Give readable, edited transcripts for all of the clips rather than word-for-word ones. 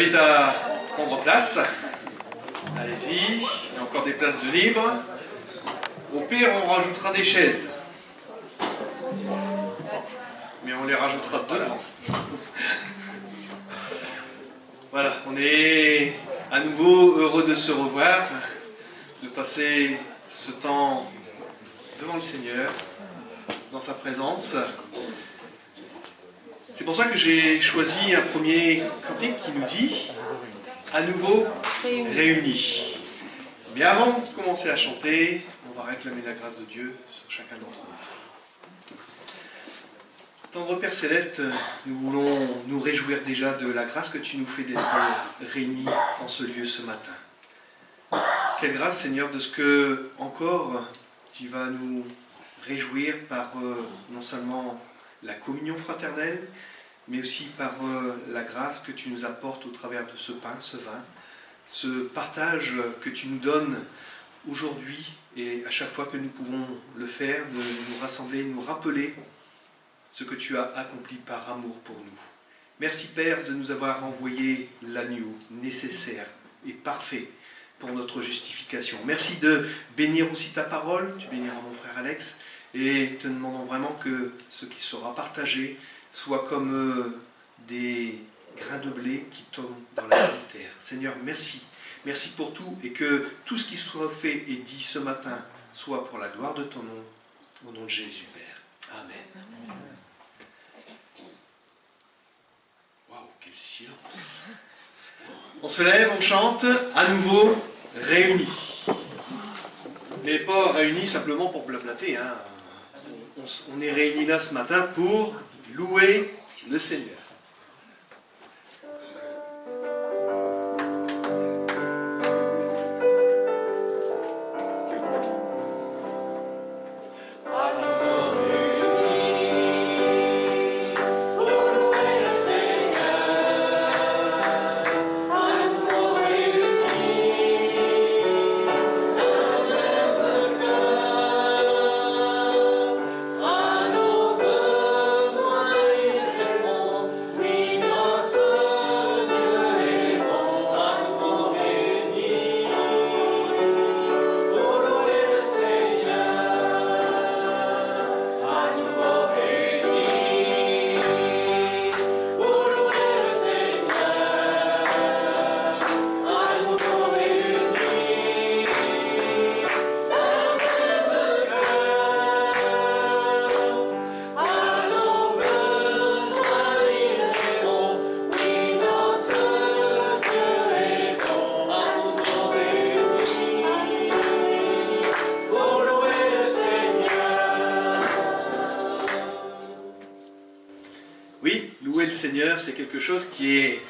invite à prendre place. Allez-y, il y a encore des places de libre. Au pire, on rajoutera des chaises. Mais on les rajoutera devant. Voilà, on est à nouveau heureux de se revoir, de passer ce temps devant le Seigneur, dans sa présence. C'est pour ça que j'ai choisi un premier cantique qui nous dit « À nouveau réunis ». Mais avant de commencer à chanter, on va réclamer la grâce de Dieu sur chacun d'entre nous. Tendre Père Céleste, nous voulons nous réjouir déjà de la grâce que tu nous fais d'être réunis en ce lieu ce matin. Quelle grâce, Seigneur, de ce que encore tu vas nous réjouir par non seulement la communion fraternelle, mais aussi par la grâce que tu nous apportes au travers de ce pain, ce vin, ce partage que tu nous donnes aujourd'hui et à chaque fois que nous pouvons le faire, de nous rassembler, de nous rappeler ce que tu as accompli par amour pour nous. Merci Père de nous avoir envoyé l'agneau nécessaire et parfait pour notre justification. Merci de bénir aussi ta parole, tu béniras mon frère Alex, et te demandons vraiment que ce qui sera partagé soit comme des grains de blé qui tombent dans la terre. Seigneur, merci. Merci pour tout et que tout ce qui sera fait et dit ce matin soit pour la gloire de ton nom, au nom de Jésus, Père. Amen. Waouh, quel silence. On se lève, on chante, à nouveau réunis. Mais pas réunis simplement pour blablater, hein. On est réunis là ce matin pour louer le Seigneur. Seigneur, c'est quelque chose qui est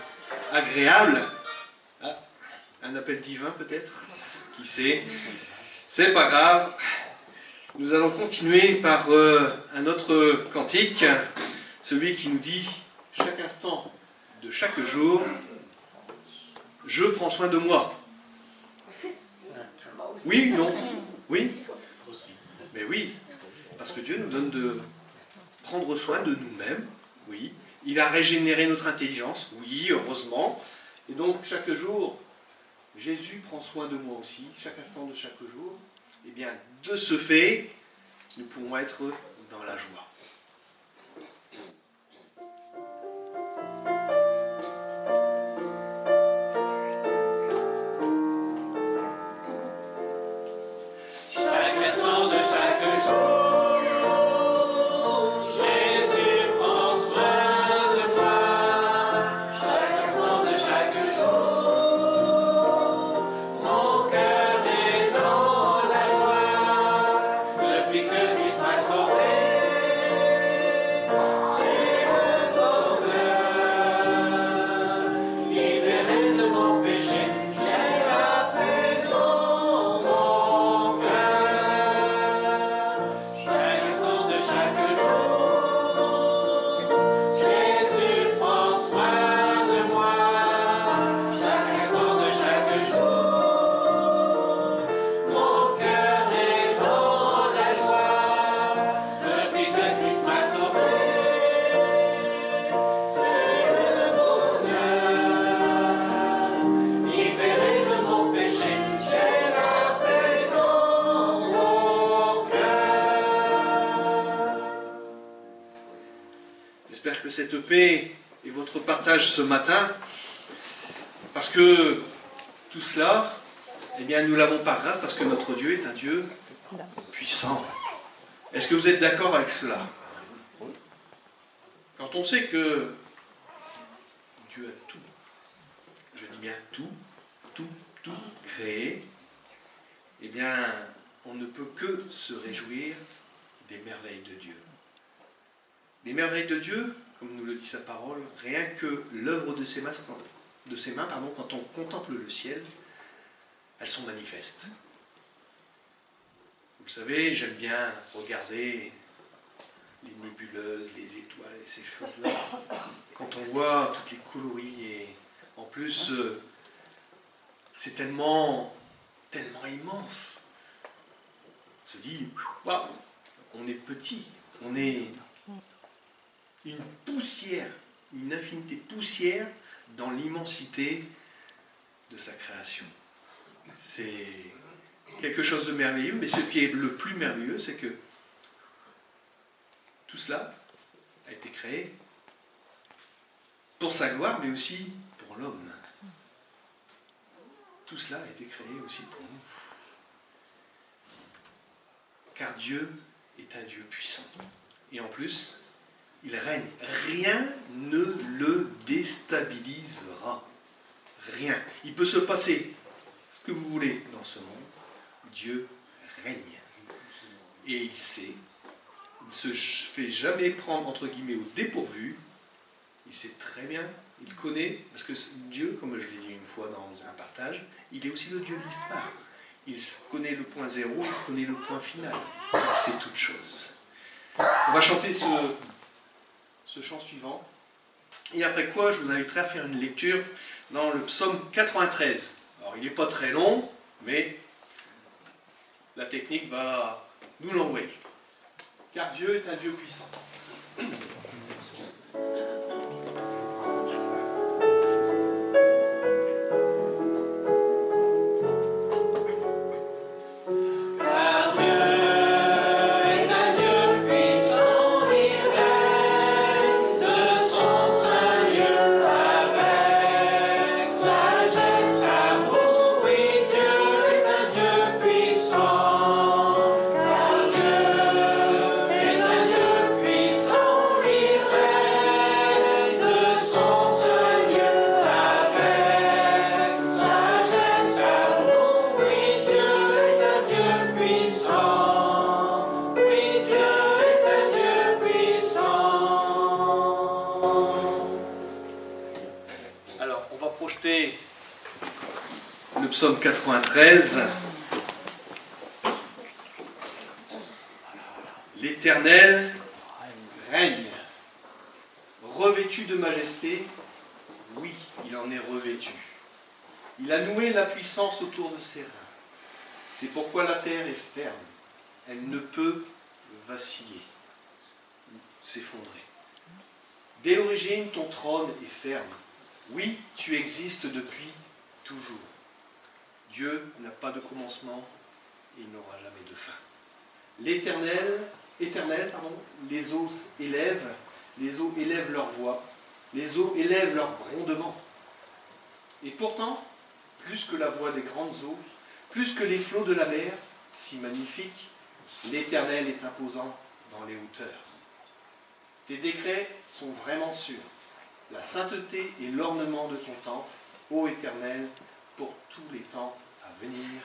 agréable. Ah, un appel divin peut-être, qui sait. C'est pas grave. Nous allons continuer par un autre cantique, celui qui nous dit chaque instant de chaque jour, je prends soin de moi. Oui, non, oui, mais oui, parce que Dieu nous donne de prendre soin de nous-mêmes, oui. Il a régénéré notre intelligence, oui, heureusement. Et donc, chaque jour, Jésus prend soin de moi aussi, chaque instant de chaque jour. Eh bien, de ce fait, nous pouvons être dans la joie. Depuis que tu seras sauvé, cette paix et votre partage ce matin, parce que tout cela, eh bien, nous l'avons par grâce, parce que notre Dieu est un Dieu puissant. Est-ce que vous êtes d'accord avec cela? Quand on sait que Dieu a tout, je dis bien tout créé, eh bien, on ne peut que se réjouir des merveilles de Dieu. Les merveilles de Dieu, comme nous le dit sa parole, rien que l'œuvre de ses mains, quand on contemple le ciel, elles sont manifestes. Vous le savez, j'aime bien regarder les nébuleuses, les étoiles et ces choses-là. Quand on voit toutes les coloris, et en plus, c'est tellement immense. On se dit, waouh, on est petit, on est une poussière, une infinité poussière dans l'immensité de sa création. C'est quelque chose de merveilleux, mais ce qui est le plus merveilleux, c'est que tout cela a été créé pour sa gloire, mais aussi pour l'homme. Tout cela a été créé aussi pour nous. Car Dieu est un Dieu puissant. Et en plus, il règne. Rien ne le déstabilisera. Rien. Il peut se passer ce que vous voulez dans ce monde. Dieu règne. Et il sait. Il ne se fait jamais prendre, entre guillemets, au dépourvu. Il sait très bien. Il connaît. Parce que Dieu, comme je l'ai dit une fois dans un partage, il est aussi le Dieu de l'histoire. Il connaît le point zéro, il connaît le point final. Il sait toutes choses. On va chanter ce chant suivant. Et après quoi, je vous inviterai à faire une lecture dans le psaume 93. Alors, il n'est pas très long, mais la technique va nous l'envoyer. Car Dieu est un Dieu puissant. Le psaume 93. L'Éternel règne, revêtu de majesté. Oui, il en est revêtu. Il a noué la puissance autour de ses reins. C'est pourquoi la terre est ferme. Elle ne peut vaciller, s'effondrer. Dès l'origine, ton trône est ferme. Oui, tu existes depuis toujours. Dieu n'a pas de commencement et il n'aura jamais de fin. Éternel, les eaux élèvent leur voix, les eaux élèvent leur grondement. Et pourtant, plus que la voix des grandes eaux, plus que les flots de la mer, si magnifique, l'Éternel est imposant dans les hauteurs. Tes décrets sont vraiment sûrs. La sainteté et l'ornement de ton temple, ô Éternel, pour tous les temps à venir.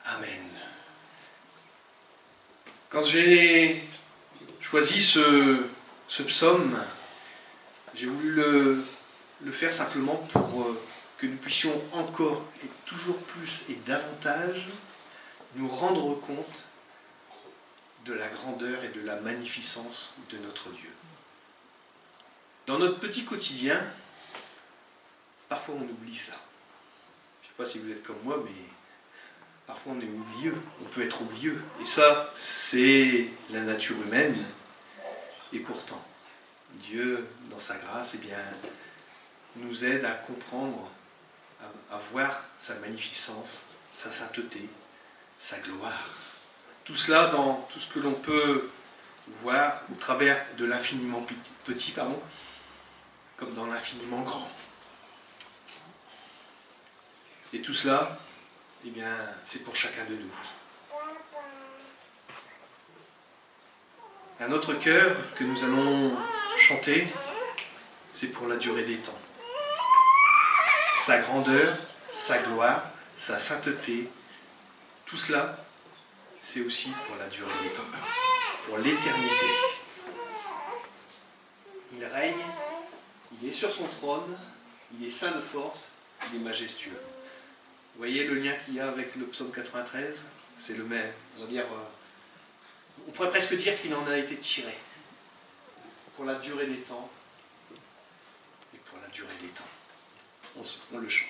Amen. Quand j'ai choisi ce psaume, j'ai voulu le faire simplement pour que nous puissions encore et toujours plus et davantage nous rendre compte de la grandeur et de la magnificence de notre Dieu. Dans notre petit quotidien, parfois on oublie ça. Je ne sais pas si vous êtes comme moi, mais parfois on est oublieux, on peut être oublieux. Et ça, c'est la nature humaine. Et pourtant, Dieu, dans sa grâce, eh bien, nous aide à comprendre, à voir sa magnificence, sa sainteté, sa gloire. Tout cela dans tout ce que l'on peut voir au travers de l'infiniment petit, comme dans l'infiniment grand. Et tout cela, eh bien, c'est pour chacun de nous. Un autre chœur que nous allons chanter, c'est pour la durée des temps. Sa grandeur, sa gloire, sa sainteté, tout cela, c'est aussi pour la durée des temps, pour l'éternité. Il règne, il est sur son trône, il est saint de force, il est majestueux. Vous voyez le lien qu'il y a avec le psaume 93 ? C'est le même, on va dire, on pourrait presque dire qu'il en a été tiré pour la durée des temps et pour la durée des temps. On le chante.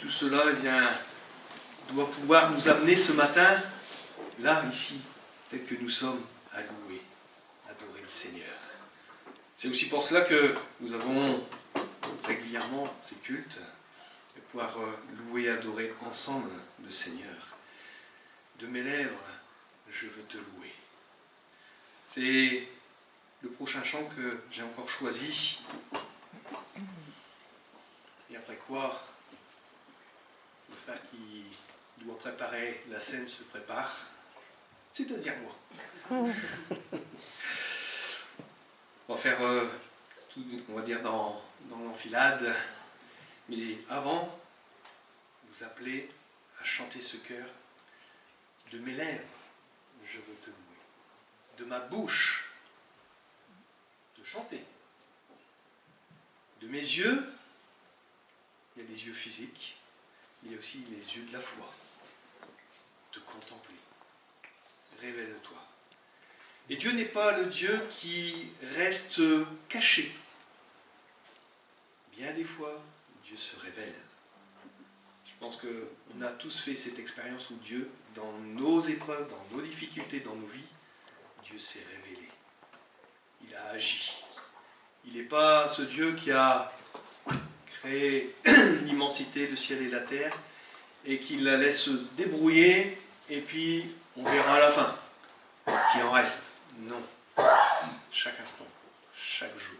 Cela eh bien, doit pouvoir nous amener ce matin, là, ici, tel que nous sommes, à louer, adorer le Seigneur. C'est aussi pour cela que nous avons régulièrement ces cultes, de pouvoir louer et adorer ensemble le Seigneur. De mes lèvres, je veux te louer. C'est le prochain chant que j'ai encore choisi. Et après quoi, le frère qui doit préparer la scène se prépare, c'est-à-dire moi. On va faire tout, on va dire dans l'enfilade, mais avant, vous appelez à chanter ce chœur. De mes lèvres, je veux te louer. De ma bouche, de chanter. De mes yeux, il y a les yeux physiques, il y a aussi les yeux de la foi. Te contempler. Révèle-toi. Et Dieu n'est pas le Dieu qui reste caché. Bien des fois, Dieu se révèle. Je pense qu'on a tous fait cette expérience où Dieu, dans nos épreuves, dans nos difficultés, dans nos vies, Dieu s'est révélé. Il a agi. Il n'est pas ce Dieu qui a créé l'immensité, le ciel et la terre, et qui la laisse se débrouiller, et puis on verra à la fin ce qui en reste. Non. Chaque instant, chaque jour.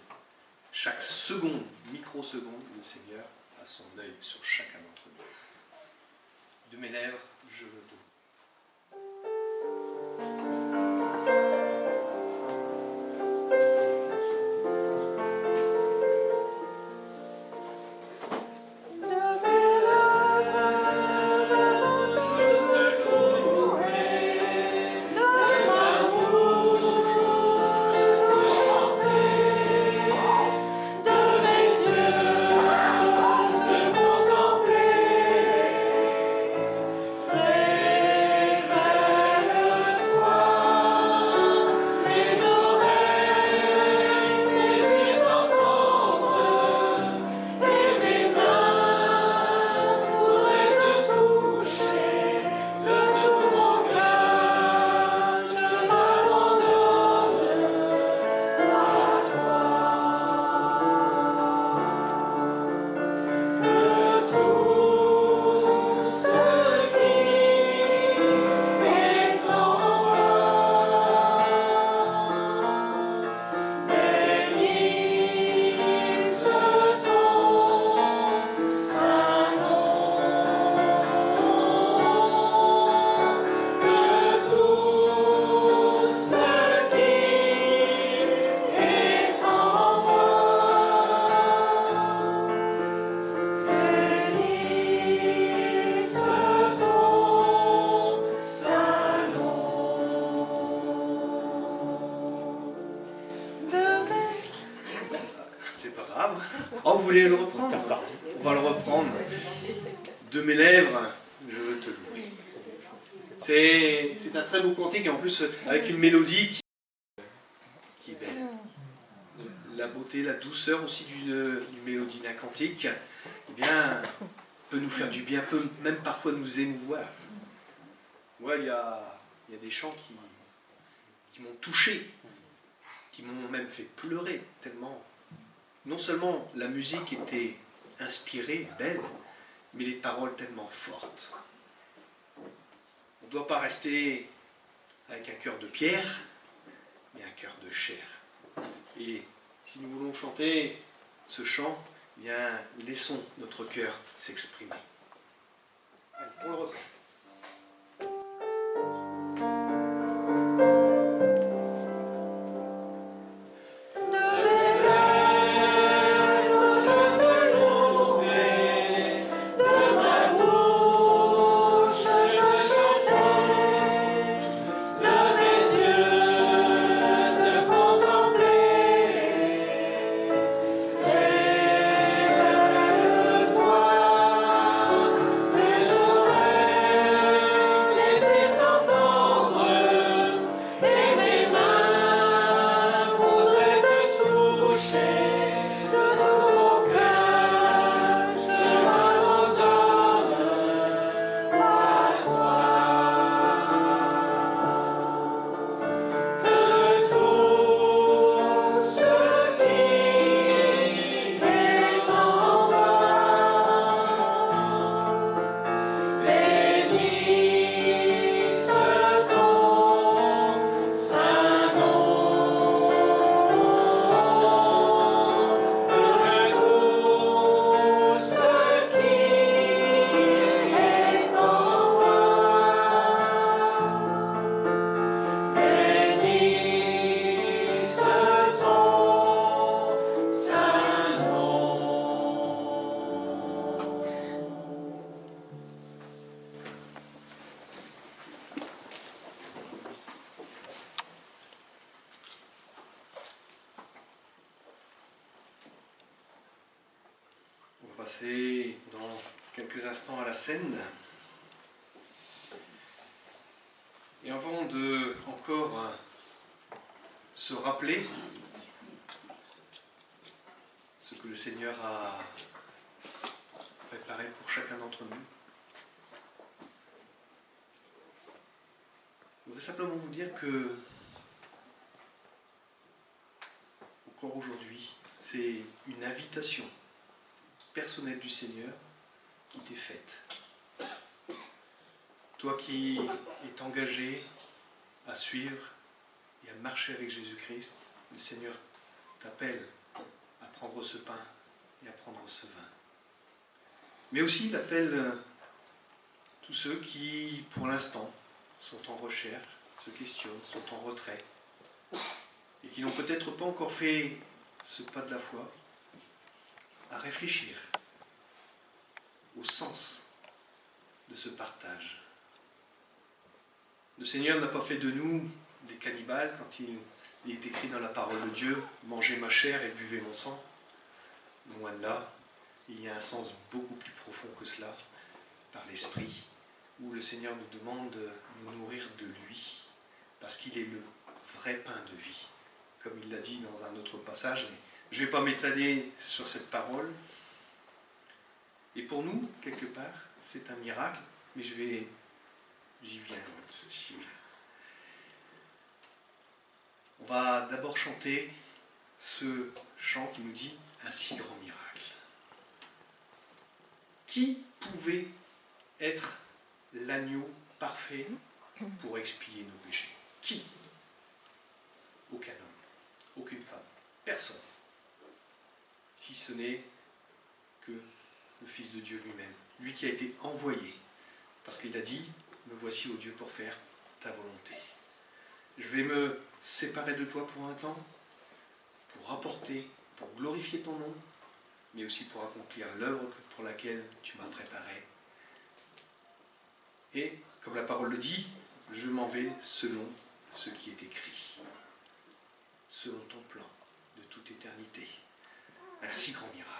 Chaque seconde, microseconde, le Seigneur a son œil sur chacun d'entre nous. De mes lèvres, je veux te Oh, vous voulez le reprendre? On va le reprendre. De mes lèvres, je veux te louer. C'est un très beau cantique, et en plus avec une mélodie qui est belle. La beauté, la douceur aussi d'une mélodie d'un cantique, eh bien, peut nous faire du bien, peut même parfois nous émouvoir. Moi, il y a des chants qui m'ont touché, qui m'ont même fait pleurer, tellement. Non seulement la musique était inspirée, belle, mais les paroles tellement fortes. On ne doit pas rester avec un cœur de pierre, mais un cœur de chair. Et si nous voulons chanter ce chant, eh bien, laissons notre cœur s'exprimer. Allez, pour le refrain. On va passer dans quelques instants à la scène. Et avant de encore se rappeler ce que le Seigneur a préparé pour chacun d'entre nous, je voudrais simplement vous dire que encore aujourd'hui, c'est une invitation personnelle du Seigneur qui t'est faite. Toi qui es engagé à suivre et à marcher avec Jésus-Christ, le Seigneur t'appelle à prendre ce pain et à prendre ce vin. Mais aussi, il appelle tous ceux qui, pour l'instant, sont en recherche, se questionnent, sont en retrait, et qui n'ont peut-être pas encore fait ce pas de la foi, à réfléchir au sens de ce partage. Le Seigneur n'a pas fait de nous des cannibales quand il est écrit dans la parole de Dieu « Mangez ma chair et buvez mon sang ». Loin de là, il y a un sens beaucoup plus profond que cela, par l'Esprit, où le Seigneur nous demande de nous nourrir de lui, parce qu'il est le vrai pain de vie, comme il l'a dit dans un autre passage. Je ne vais pas m'étaler sur cette parole. Et pour nous, quelque part, c'est un miracle, mais j'y viens. On va d'abord chanter ce chant qui nous dit un si grand miracle. Qui pouvait être l'agneau parfait pour expier nos péchés? Qui? Aucun homme, aucune femme, personne. Si ce n'est que le Fils de Dieu lui-même, lui qui a été envoyé, parce qu'il a dit « Me voici, ô Dieu, pour faire ta volonté ». Je vais me séparer de toi pour un temps, pour apporter, pour glorifier ton nom, mais aussi pour accomplir l'œuvre pour laquelle tu m'as préparé. Et, comme la parole le dit, je m'en vais selon ce qui est écrit, selon ton plan de toute éternité. Un si grand miracle.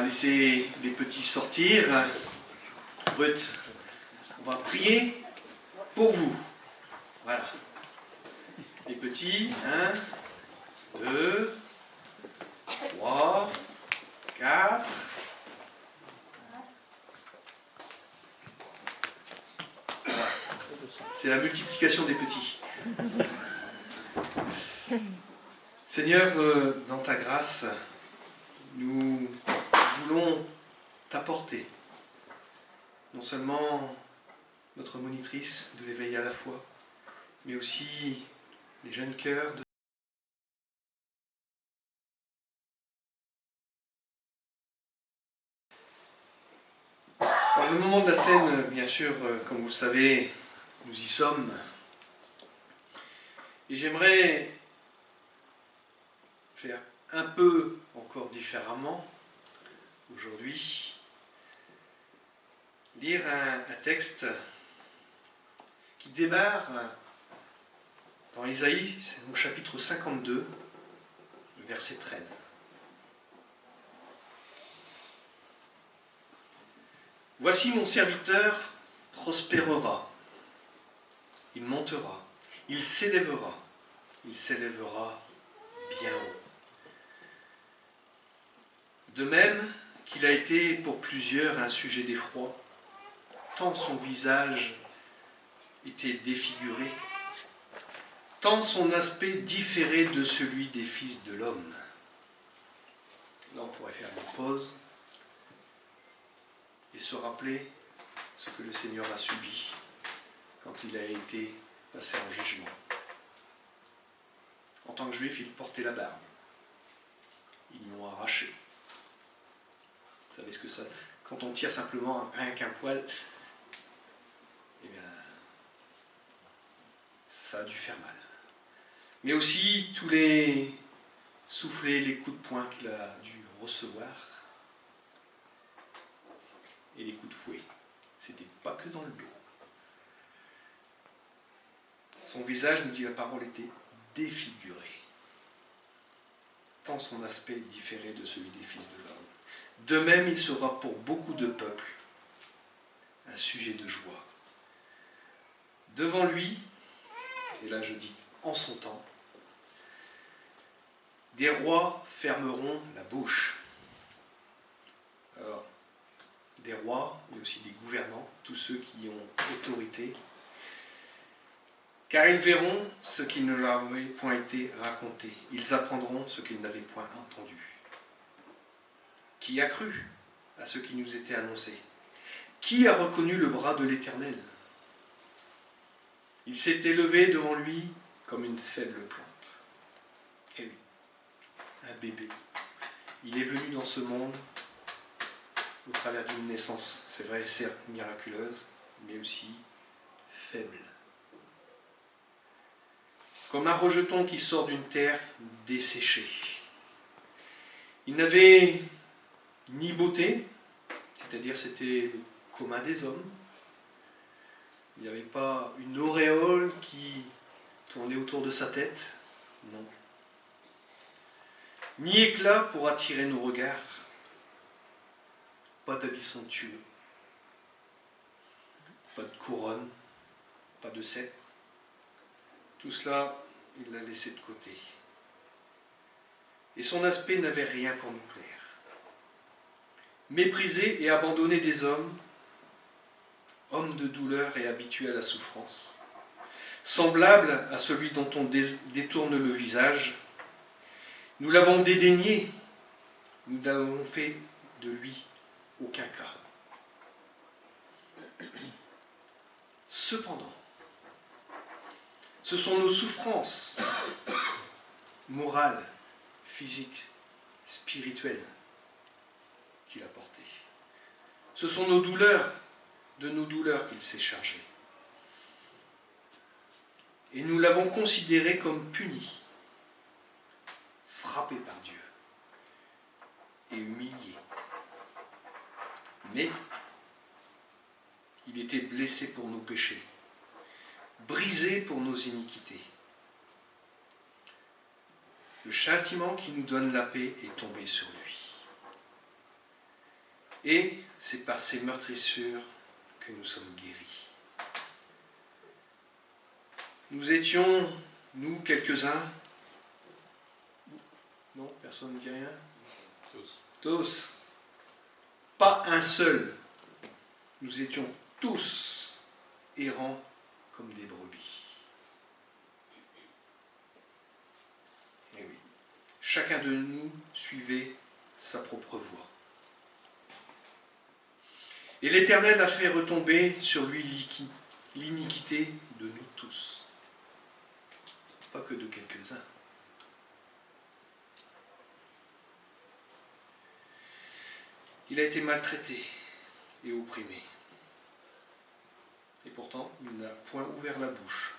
Laisser les petits sortir. Ruth, on va prier pour vous. Voilà. Les petits, 1, 2, 3, 4. Voilà. C'est la multiplication des petits. Seigneur, dans ta grâce, nous voulons t'apporter non seulement notre monitrice de l'éveil à la foi, mais aussi les jeunes cœurs de Alors le moment de la scène, bien sûr, comme vous le savez, nous y sommes. Et j'aimerais faire un peu encore différemment aujourd'hui, lire un texte qui démarre dans Isaïe, c'est au chapitre 52, le verset 13. Voici mon serviteur prospérera, il montera, il s'élèvera bien haut. De même qu'il a été pour plusieurs un sujet d'effroi, tant son visage était défiguré, tant son aspect différait de celui des fils de l'homme. Là, on pourrait faire une pause et se rappeler ce que le Seigneur a subi quand il a été passé en jugement. En tant que juif, il portait la barbe. Ils l'ont arraché. Vous savez ce que ça... Quand on tire simplement rien qu'un poil, eh bien, ça a dû faire mal. Mais aussi tous les soufflets, les coups de poing qu'il a dû recevoir et les coups de fouet. C'était pas que dans le dos. Son visage, nous dit la parole, était défiguré. Tant son aspect différait de celui des fils de l'homme. De même, il sera pour beaucoup de peuples un sujet de joie. Devant lui, et là je dis en son temps, des rois fermeront la bouche. Alors, des rois, mais aussi des gouvernants, tous ceux qui ont autorité, car ils verront ce qui ne leur avait point été raconté. Ils apprendront ce qu'ils n'avaient point entendu. Qui a cru à ce qui nous était annoncé? Qui a reconnu le bras de l'Éternel? Il s'est élevé devant lui comme une faible plante. Eh oui, un bébé. Il est venu dans ce monde au travers d'une naissance, c'est vrai, certes miraculeuse, mais aussi faible. Comme un rejeton qui sort d'une terre desséchée. Il n'avait ni beauté, c'est-à-dire c'était le commun des hommes. Il n'y avait pas une auréole qui tournait autour de sa tête, non. Ni éclat pour attirer nos regards, pas d'habits somptueux, pas de couronne, pas de cèpe. Tout cela, il l'a laissé de côté. Et son aspect n'avait rien pour nous plaire. Méprisé et abandonné des hommes, homme de douleur et habitué à la souffrance, semblable à celui dont on détourne le visage, nous l'avons dédaigné, nous n'avons fait de lui aucun cas. Cependant, ce sont nos souffrances morales, physiques, spirituelles qu'il a portées. Ce sont nos douleurs, de nos douleurs qu'il s'est chargé. Et nous l'avons considéré comme puni, frappé par Dieu et humilié. Mais il était blessé pour nos péchés, brisé pour nos iniquités. Le châtiment qui nous donne la paix est tombé sur lui. Et c'est par ses meurtrissures que nous sommes guéris. Nous étions, nous, quelques-uns. Non, personne ne dit rien? Tous. Pas un seul. Nous étions tous errants comme des brebis. Et oui. Chacun de nous suivait sa propre voie. Et l'Éternel a fait retomber sur lui l'iniquité de nous tous. Pas que de quelques-uns. Il a été maltraité et opprimé. pourtant il n'a point ouvert la bouche.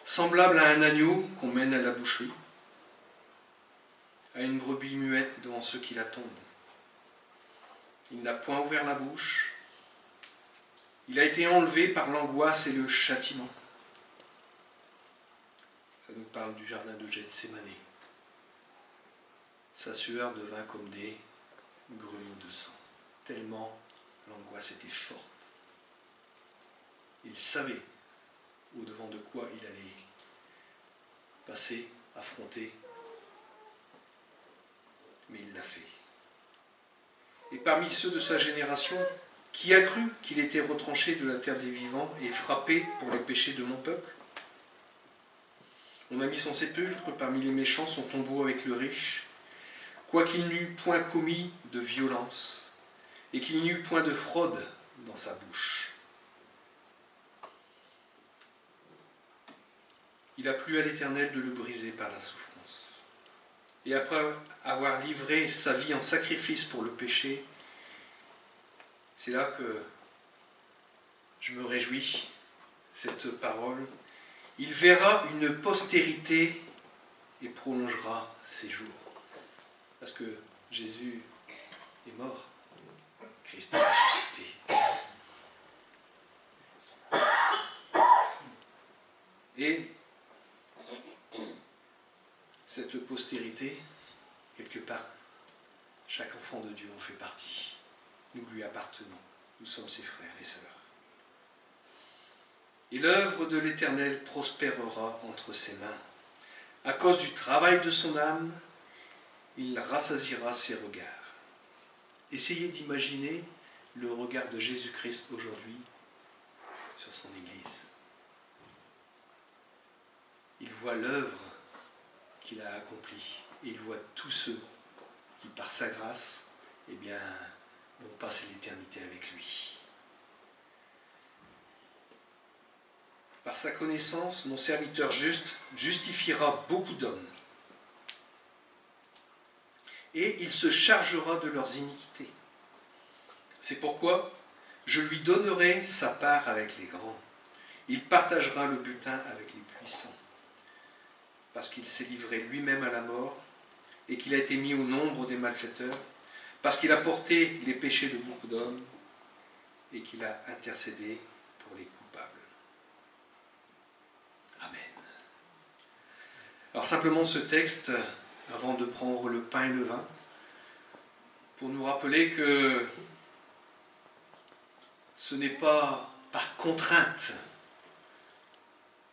Semblable à un agneau qu'on mène à la boucherie, à une brebis muette devant ceux qui l'attendent. Il n'a point ouvert la bouche. Il a été enlevé par l'angoisse et le châtiment. Ça nous parle du jardin de Gethsémane. Sa sueur devint comme des grumeaux de sang, tellement l'angoisse était forte. Il savait au-devant de quoi il allait passer, affronter, mais il l'a fait. Et parmi ceux de sa génération, qui a cru qu'il était retranché de la terre des vivants et frappé pour les péchés de mon peuple? On a mis son sépulcre parmi les méchants, son tombeau avec le riche, quoiqu'il n'eût point commis de violence et qu'il n'y eût point de fraude dans sa bouche. Il a plu à l'Éternel de le briser par la souffrance. Et après avoir livré sa vie en sacrifice pour le péché, c'est là que je me réjouis, cette parole. Il verra une postérité et prolongera ses jours. Parce que Jésus est mort, Christ est ressuscité. Et cette postérité, quelque part, chaque enfant de Dieu en fait partie. Nous lui appartenons, nous sommes ses frères et sœurs. Et l'œuvre de l'Éternel prospérera entre ses mains. À cause du travail de son âme, il rassasiera ses regards. Essayez d'imaginer le regard de Jésus-Christ aujourd'hui sur son Église. Il voit l'œuvre qu'il a accomplie et il voit tous ceux qui, par sa grâce, vont passer l'éternité avec lui. Par sa connaissance, mon serviteur juste justifiera beaucoup d'hommes. Et il se chargera de leurs iniquités. C'est pourquoi je lui donnerai sa part avec les grands. Il partagera le butin avec les puissants. Parce qu'il s'est livré lui-même à la mort et qu'il a été mis au nombre des malfaiteurs, parce qu'il a porté les péchés de beaucoup d'hommes et qu'il a intercédé pour les coupables. Amen. Alors simplement ce texte, avant de prendre le pain et le vin, pour nous rappeler que ce n'est pas par contrainte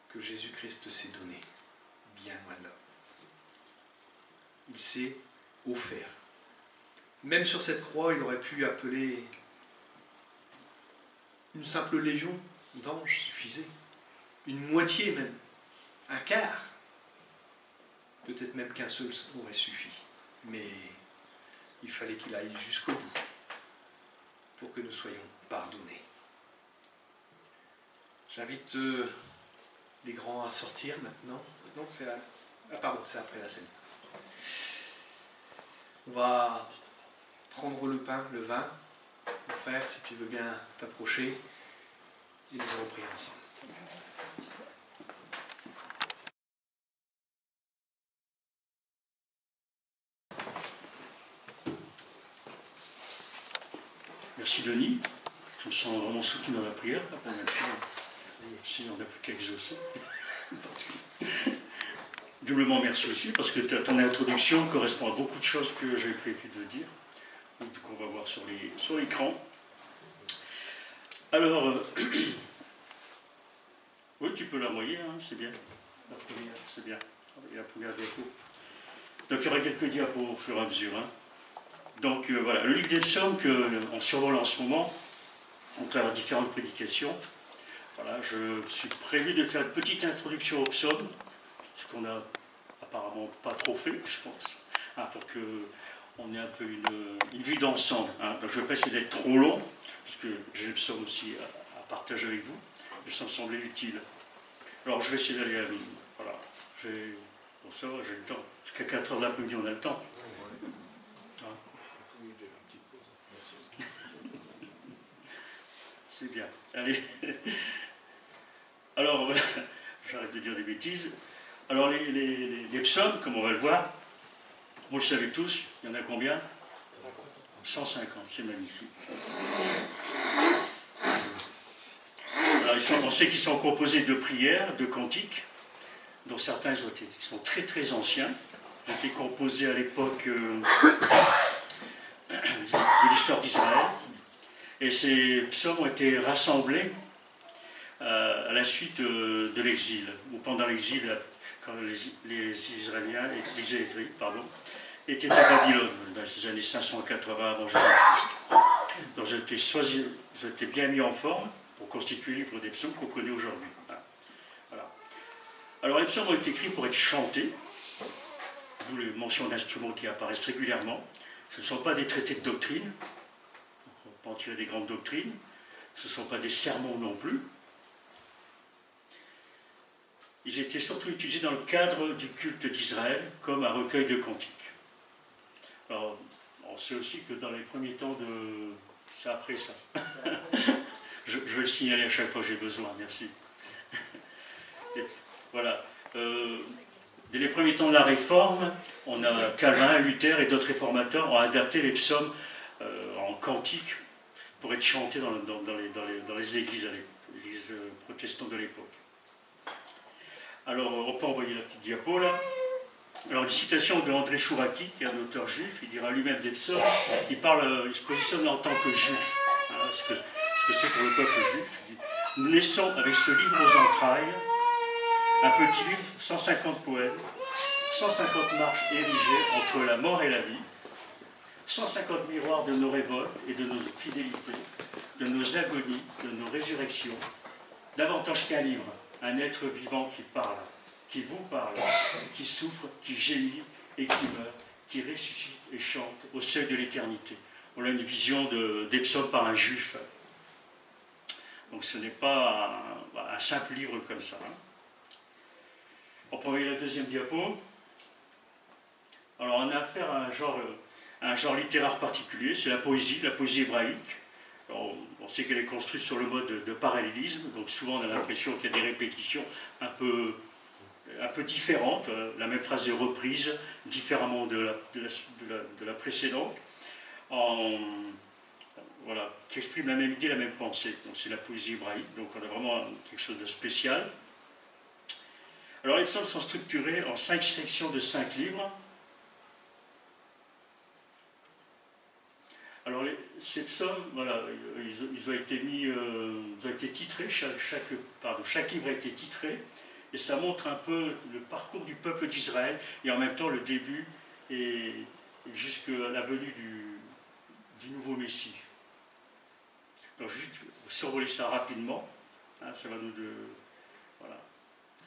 que Jésus-Christ s'est donné, bien loin de là. Il s'est offert. Même sur cette croix, il aurait pu appeler une simple légion d'anges, suffisait. Une moitié même, un quart. Peut-être même qu'un seul aurait suffi. Mais il fallait qu'il aille jusqu'au bout pour que nous soyons pardonnés. J'invite les grands à sortir maintenant. Non, c'est après la scène. On va prendre le pain, le vin. Mon frère, si tu veux bien t'approcher, et nous allons prier ensemble. Merci Denis. Je me sens vraiment soutenu dans la prière. Si on n'a plus qu'à exaucer. Doublement merci aussi, parce que ton introduction correspond à beaucoup de choses que j'ai prévu de dire, ou qu'on va voir sur l'écran. Alors, oui, tu peux la moyer, hein, c'est bien. La première, c'est bien. Et la première diapo. Donc il y aura quelques diapos au fur et à mesure. Hein. Donc voilà, le livre des psaumes qu'on survole en ce moment, on travers différentes prédications. Voilà, je suis prévu de faire une petite introduction aux psaumes, ce qu'on n'a apparemment pas trop fait, je pense, hein, pour qu'on ait un peu une vue d'ensemble. Hein. Donc je ne vais pas essayer d'être trop long, puisque j'ai le psaume aussi à partager avec vous, mais ça me semblait utile. Alors je vais essayer d'aller à l'une. Voilà, bon, ça va, j'ai le temps. Jusqu'à 4h de l'après-midi, on a le temps. Hein. C'est bien. Allez. Alors, voilà, j'arrête de dire des bêtises. Alors, les psaumes, comme on va le voir, vous le savez tous, il y en a combien? 150, c'est magnifique. Alors, on sait qu'ils sont composés de prières, de cantiques, dont certains sont très très anciens. Ils ont été composés à l'époque de l'histoire d'Israël. Et ces psaumes ont été rassemblés à la suite de l'exil, ou pendant l'exil, quand les Israéliens, les Israélites, étaient à Babylone, dans les années 580 avant Jésus-Christ. Donc j'étais bien mis en forme pour constituer le livre des psaumes qu'on connaît aujourd'hui. Voilà. Alors les psaumes ont été écrits pour être chantés, d'où les mentions d'instruments qui apparaissent régulièrement. Ce ne sont pas des traités de doctrine, on ne peut pas en tirer des grandes doctrines, ce ne sont pas des sermons non plus. Ils étaient surtout utilisés dans le cadre du culte d'Israël comme un recueil de cantiques. Alors, on sait aussi que dans les premiers temps de... C'est après ça. je vais le signaler à chaque fois que j'ai besoin, merci. Et voilà. Dès les premiers temps de la Réforme, on a Calvin, Luther et d'autres réformateurs ont adapté les psaumes en cantiques pour être chantés dans les églises protestantes de l'époque. Alors, on peut envoyer la petite diapo là. Alors, une citation de André Chouraki, qui est un auteur juif, il dira lui-même des psaumes, il se positionne en tant que juif. Hein, ce que c'est pour le peuple juif. Il dit, nous naissons avec ce livre aux entrailles, un petit livre, 150 poèmes, 150 marches érigées entre la mort et la vie, 150 miroirs de nos révoltes et de nos fidélités, de nos agonies, de nos résurrections, davantage qu'un livre, un être vivant qui parle, qui vous parle, qui souffre, qui gémit et qui meurt, qui ressuscite et chante au seuil de l'éternité. On a une vision des psaumes par un juif. Donc ce n'est pas un simple livre comme ça. Hein. On peut envoyer la deuxième diapo. Alors on a affaire à un genre littéraire particulier, c'est la poésie hébraïque. Alors, on sait qu'elle est construite sur le mode de parallélisme, donc souvent on a l'impression qu'il y a des répétitions un peu différentes. La même phrase est reprise différemment de la précédente, voilà, qui exprime la même idée, la même pensée. Donc c'est la poésie hébraïque, donc on a vraiment quelque chose de spécial. Alors les psaumes sont structurés en 5 sections de 5 livres. Alors ces psaumes, voilà, ils ont été titrés, chaque livre a été titré, et ça montre un peu le parcours du peuple d'Israël, et en même temps le début et jusqu'à la venue du nouveau Messie. Donc juste survoler ça rapidement, hein, ça va nous... voilà.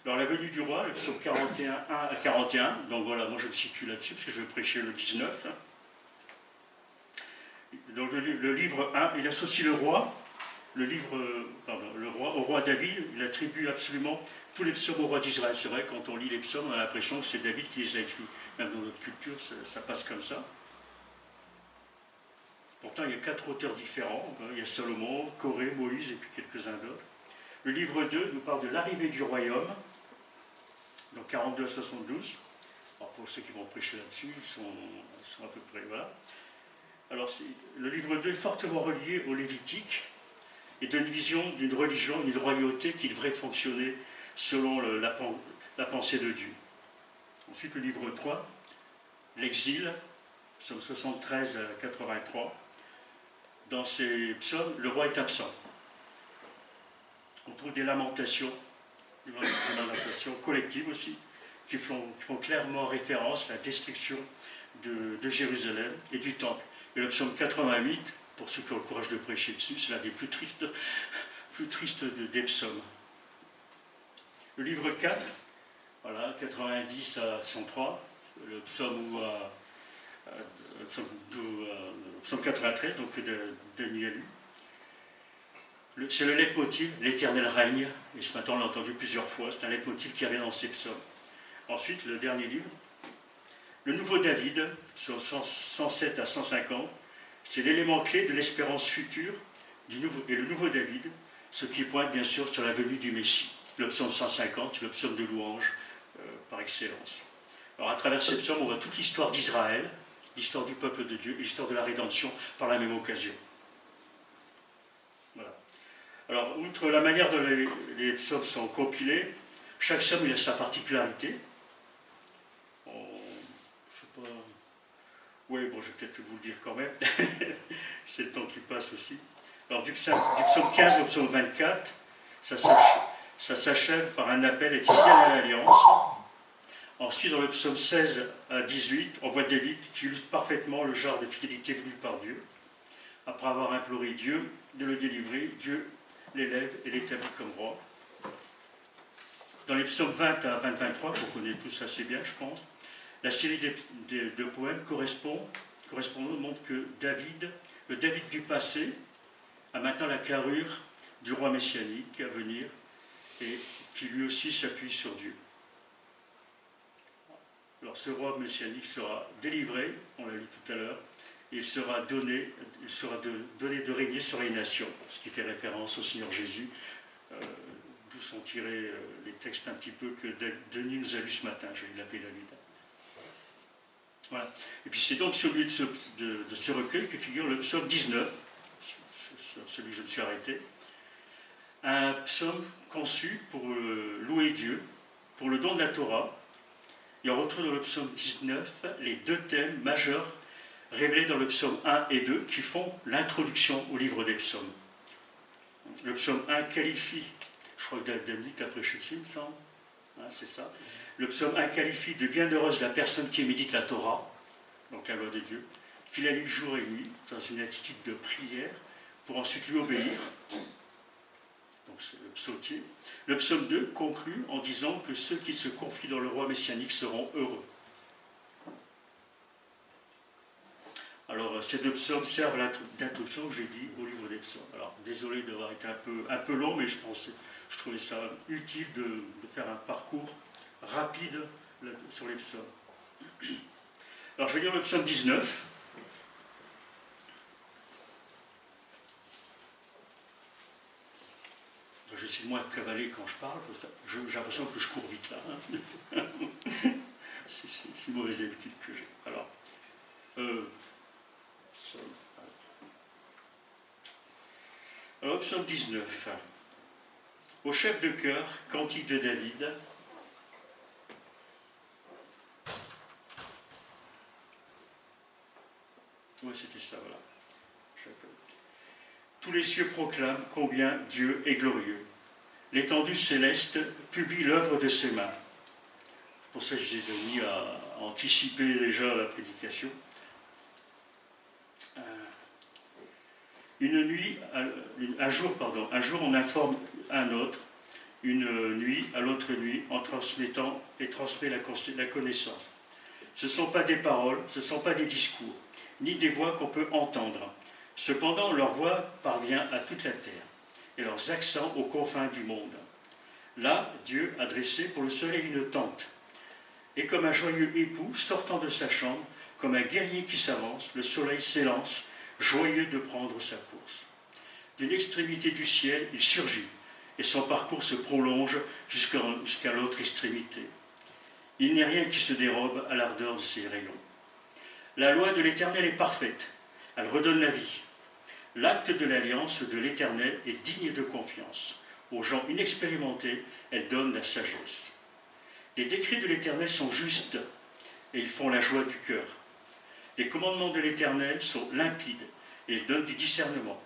Alors la venue du roi, le psaume 41, 1 à 41, donc voilà, moi je me situe là-dessus, parce que je vais prêcher le 19. Donc le livre 1, il associe le roi au roi David, il attribue absolument tous les psaumes au roi d'Israël. C'est vrai, quand on lit les psaumes, on a l'impression que c'est David qui les a écrits. Même dans notre culture, ça passe comme ça. Pourtant, il y a 4 auteurs différents. Il y a Salomon, Corée, Moïse et puis quelques-uns d'autres. Le livre 2 nous parle de l'arrivée du royaume, donc 42 à 72. Alors pour ceux qui vont prêcher là-dessus, ils sont à peu près, voilà. Alors, le livre 2 est fortement relié au Lévitique et donne une vision d'une religion, d'une royauté qui devrait fonctionner selon la pensée de Dieu. Ensuite, le livre 3, l'exil, psaume 73 à 83. Dans ces psaumes, le roi est absent. On trouve des lamentations collectives aussi, qui font clairement référence à la destruction de Jérusalem et du temple. Et le psaume 88, pour ceux qui ont le courage de prêcher dessus, c'est l'un des plus tristes des psaumes. Le livre 4, voilà, 90 à 103, le psaume, psaume 93, donc de Daniel. C'est le leitmotiv, l'Éternel règne, et ce matin on l'a entendu plusieurs fois, c'est un leitmotiv qui revient dans ces psaumes. Ensuite, le dernier livre, le Nouveau David, sur 107 à 150, c'est l'élément clé de l'espérance future et le Nouveau David, ce qui pointe bien sûr sur la venue du Messie. Le psaume 150, c'est le psaume de louange par excellence. Alors à travers ce psaume, on voit toute l'histoire d'Israël, l'histoire du peuple de Dieu, l'histoire de la rédemption par la même occasion. Voilà. Alors, outre la manière dont les psaumes sont compilés, chaque psaume il a sa particularité. Je sais pas. Oui, bon, je vais peut-être vous le dire quand même. C'est le temps qui passe aussi. Alors, du psaume 15 au psaume 24, ça s'achève par un appel « Êtes fidèles à l'alliance ». Ensuite, dans le psaume 16 à 18, on voit David qui illustre parfaitement le genre de fidélité voulu par Dieu. Après avoir imploré Dieu de le délivrer, Dieu l'élève et l'établit comme roi. Dans les psaumes 20 à 23, qu'on connaît tous assez bien, je pense, la série de poèmes correspondants montre que le David du passé, a maintenant la carrure du roi messianique à venir et qui lui aussi s'appuie sur Dieu. Alors ce roi messianique sera délivré, on l'a lu tout à l'heure, et il sera donné de régner sur les nations, ce qui fait référence au Seigneur Jésus, d'où sont tirés les textes un petit peu que Denis nous a lus ce matin, je vais l'appeler David. Voilà. Et puis c'est donc sur le lieu de ce recueil que figure le psaume 19, celui que je me suis arrêté, un psaume conçu pour louer Dieu, pour le don de la Torah. Et on retrouve dans le psaume 19 les deux thèmes majeurs révélés dans le psaume 1 et 2 qui font l'introduction au livre des psaumes. Le psaume 1 qualifie, je crois que David a prêché dessus, il me semble, c'est ça. Le psaume 1 qualifie de bienheureuse la personne qui médite la Torah, donc la loi de Dieu, qui la lit jour et nuit, dans une attitude de prière, pour ensuite lui obéir. Donc c'est le psautier. Le psaume 2 conclut en disant que ceux qui se confient dans le roi messianique seront heureux. Alors ces deux psaumes servent d'introduction, j'ai dit, au livre des psaumes. Alors désolé d'avoir été un peu long, mais je trouvais ça utile de faire un parcours rapide sur les psaumes. Alors je vais lire le psaume 19. J'essaie de moins de cavaler quand je parle, parce que j'ai l'impression que je cours vite là. C'est une mauvaise habitude que j'ai. Alors, psaume 19. Au chef de chœur, cantique de David. Oui, c'était ça, voilà. Tous les cieux proclament combien Dieu est glorieux. L'étendue céleste publie l'œuvre de ses mains. Pour ça, j'ai mis à anticiper déjà la prédication. Un jour on informe un autre, une nuit à l'autre nuit, en transmettant et transmet la connaissance. Ce ne sont pas des paroles, ce ne sont pas des discours, ni des voix qu'on peut entendre. Cependant, leur voix parvient à toute la terre, et leurs accents aux confins du monde. Là, Dieu a dressé pour le soleil une tente, et comme un joyeux époux sortant de sa chambre, comme un guerrier qui s'avance, le soleil s'élance, joyeux de prendre sa course. D'une extrémité du ciel, il surgit, et son parcours se prolonge jusqu'à l'autre extrémité. Il n'est rien qui se dérobe à l'ardeur de ses rayons. La loi de l'Éternel est parfaite, elle redonne la vie. L'acte de l'alliance de l'Éternel est digne de confiance. Aux gens inexpérimentés, elle donne la sagesse. Les décrets de l'Éternel sont justes, et ils font la joie du cœur. Les commandements de l'Éternel sont limpides, et ils donnent du discernement.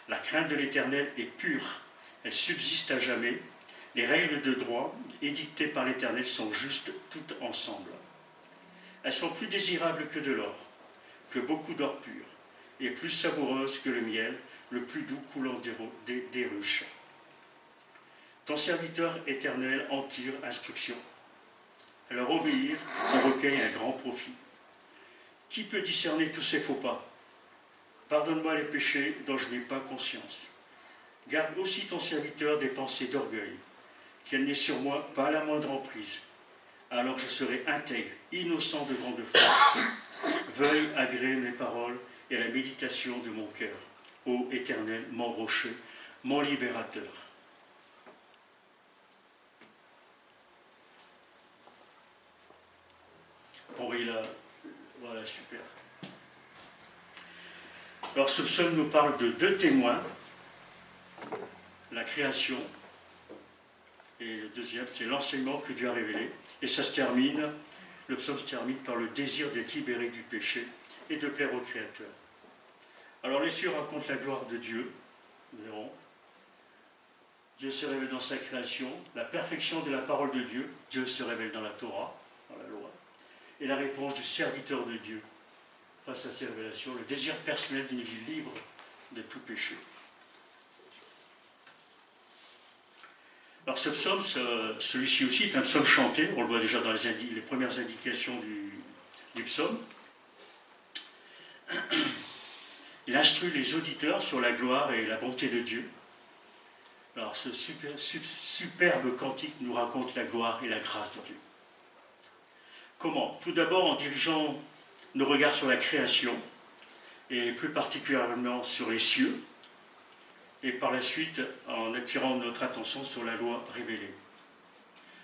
La crainte de l'Éternel est pure, elle subsiste à jamais. Les règles de droit édictées par l'Éternel sont justes toutes ensemble. Elles sont plus désirables que de l'or, que beaucoup d'or pur, et plus savoureuses que le miel, le plus doux coulant des ruches. Ton serviteur éternel en tire instruction. À leur obéir, on recueille un grand profit. Qui peut discerner tous ces faux pas? Pardonne-moi les péchés dont je n'ai pas conscience. Garde aussi ton serviteur des pensées d'orgueil, qu'elle n'ait sur moi pas la moindre emprise. Alors je serai intègre, innocent de grande foi. Veuille agréer mes paroles et la méditation de mon cœur. Ô Éternel, mon rocher, mon libérateur. super. Alors ce psaume nous parle de deux témoins, la création, et le deuxième, c'est l'enseignement que Dieu a révélé. Et ça se termine, le psaume se termine par le désir d'être libéré du péché et de plaire au Créateur. Alors les cieux racontent la gloire de Dieu, nous verrons. Dieu se révèle dans sa création, la perfection de la parole de Dieu, Dieu se révèle dans la Torah, dans la loi, et la réponse du serviteur de Dieu face à ces révélations, le désir personnel d'une vie libre de tout péché. Alors ce psaume, celui-ci aussi est un psaume chanté, on le voit déjà dans les premières indications du psaume. Il instruit les auditeurs sur la gloire et la bonté de Dieu. Alors ce superbe cantique nous raconte la gloire et la grâce de Dieu. Comment? Tout d'abord en dirigeant nos regards sur la création, et plus particulièrement sur les cieux, et par la suite en attirant notre attention sur la loi révélée.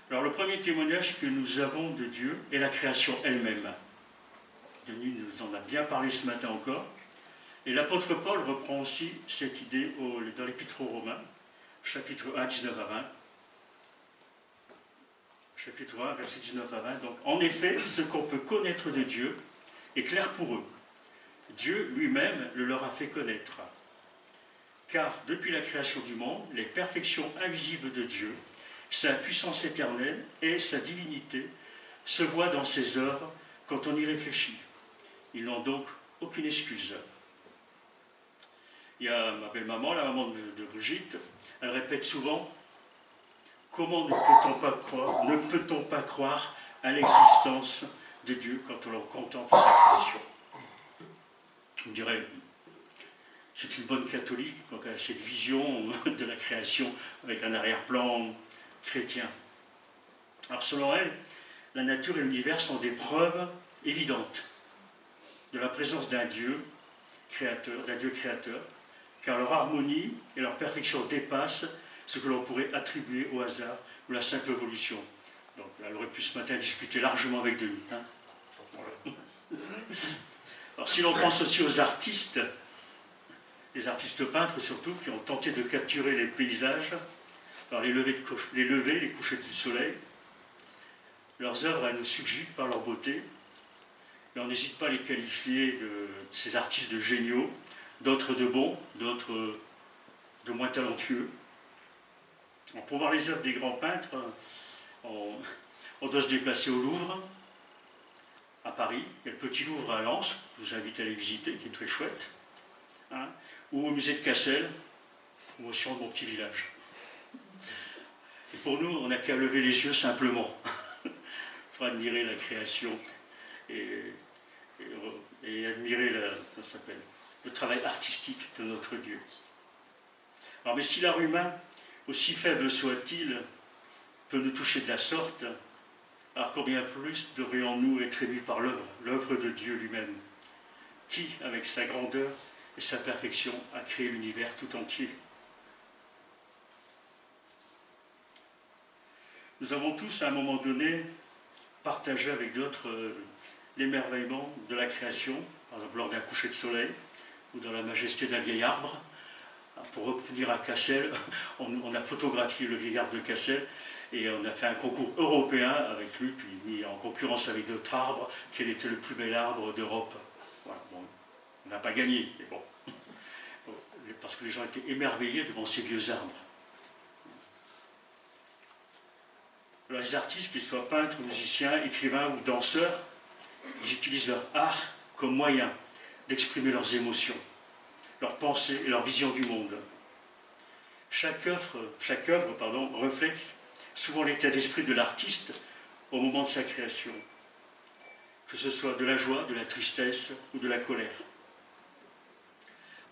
Alors le premier témoignage que nous avons de Dieu est la création elle-même. Denis nous en a bien parlé ce matin encore, et l'apôtre Paul reprend aussi cette idée dans l'Épître aux Romains, chapitre 1, 19 à 20. Chapitre 1, verset 19 à 20. Donc, en effet, ce qu'on peut connaître de Dieu est clair pour eux. Dieu lui-même le leur a fait connaître. Car depuis la création du monde, les perfections invisibles de Dieu, sa puissance éternelle et sa divinité se voient dans ses œuvres quand on y réfléchit. Ils n'ont donc aucune excuse. Il y a ma belle-maman, la maman de Brigitte, elle répète souvent « Comment ne peut-on pas croire à l'existence de Dieu quand on contemple sa création ?» On dirait, c'est une bonne catholique, donc elle a cette vision de la création avec un arrière-plan chrétien. Alors selon elle, la nature et l'univers sont des preuves évidentes de la présence d'un Dieu créateur, car leur harmonie et leur perfection dépassent ce que l'on pourrait attribuer au hasard ou à la simple évolution. Donc elle aurait pu ce matin discuter largement avec Denis. Voilà. Alors si l'on pense aussi aux artistes, les artistes peintres surtout, qui ont tenté de capturer les paysages par les levées, les couchers du soleil, leurs œuvres elles nous subjuguent par leur beauté, et on n'hésite pas à les qualifier de ces artistes de géniaux, d'autres de bons, d'autres de moins talentueux. Pour voir les œuvres des grands peintres, on doit se déplacer au Louvre, à Paris. Il y a le Petit Louvre à Lens, je vous invite à aller visiter, qui est très chouette. Hein, ou au musée de Cassel, ou au Sion de mon petit village. Et pour nous, on n'a qu'à lever les yeux simplement pour admirer la création et admirer le travail artistique de notre Dieu. Alors, mais si l'art humain, aussi faible soit-il, peut nous toucher de la sorte, alors combien plus devrions-nous être émus par l'œuvre de Dieu lui-même, qui, avec sa grandeur et sa perfection, a créé l'univers tout entier. Nous avons tous, à un moment donné, partagé avec d'autres l'émerveillement de la création, par exemple lors d'un coucher de soleil, ou dans la majesté d'un vieil arbre. Pour revenir à Cassel, on a photographié le vieil arbre de Cassel, et on a fait un concours européen avec lui, puis mis en concurrence avec d'autres arbres, quel était le plus bel arbre d'Europe. Voilà, bon, on n'a pas gagné, mais bon. Parce que les gens étaient émerveillés devant ces vieux arbres. Alors, les artistes, qu'ils soient peintres, musiciens, écrivains ou danseurs, ils utilisent leur art comme moyen d'exprimer leurs émotions, leurs pensées et leur vision du monde. Chaque œuvre reflète souvent l'état d'esprit de l'artiste au moment de sa création, que ce soit de la joie, de la tristesse ou de la colère.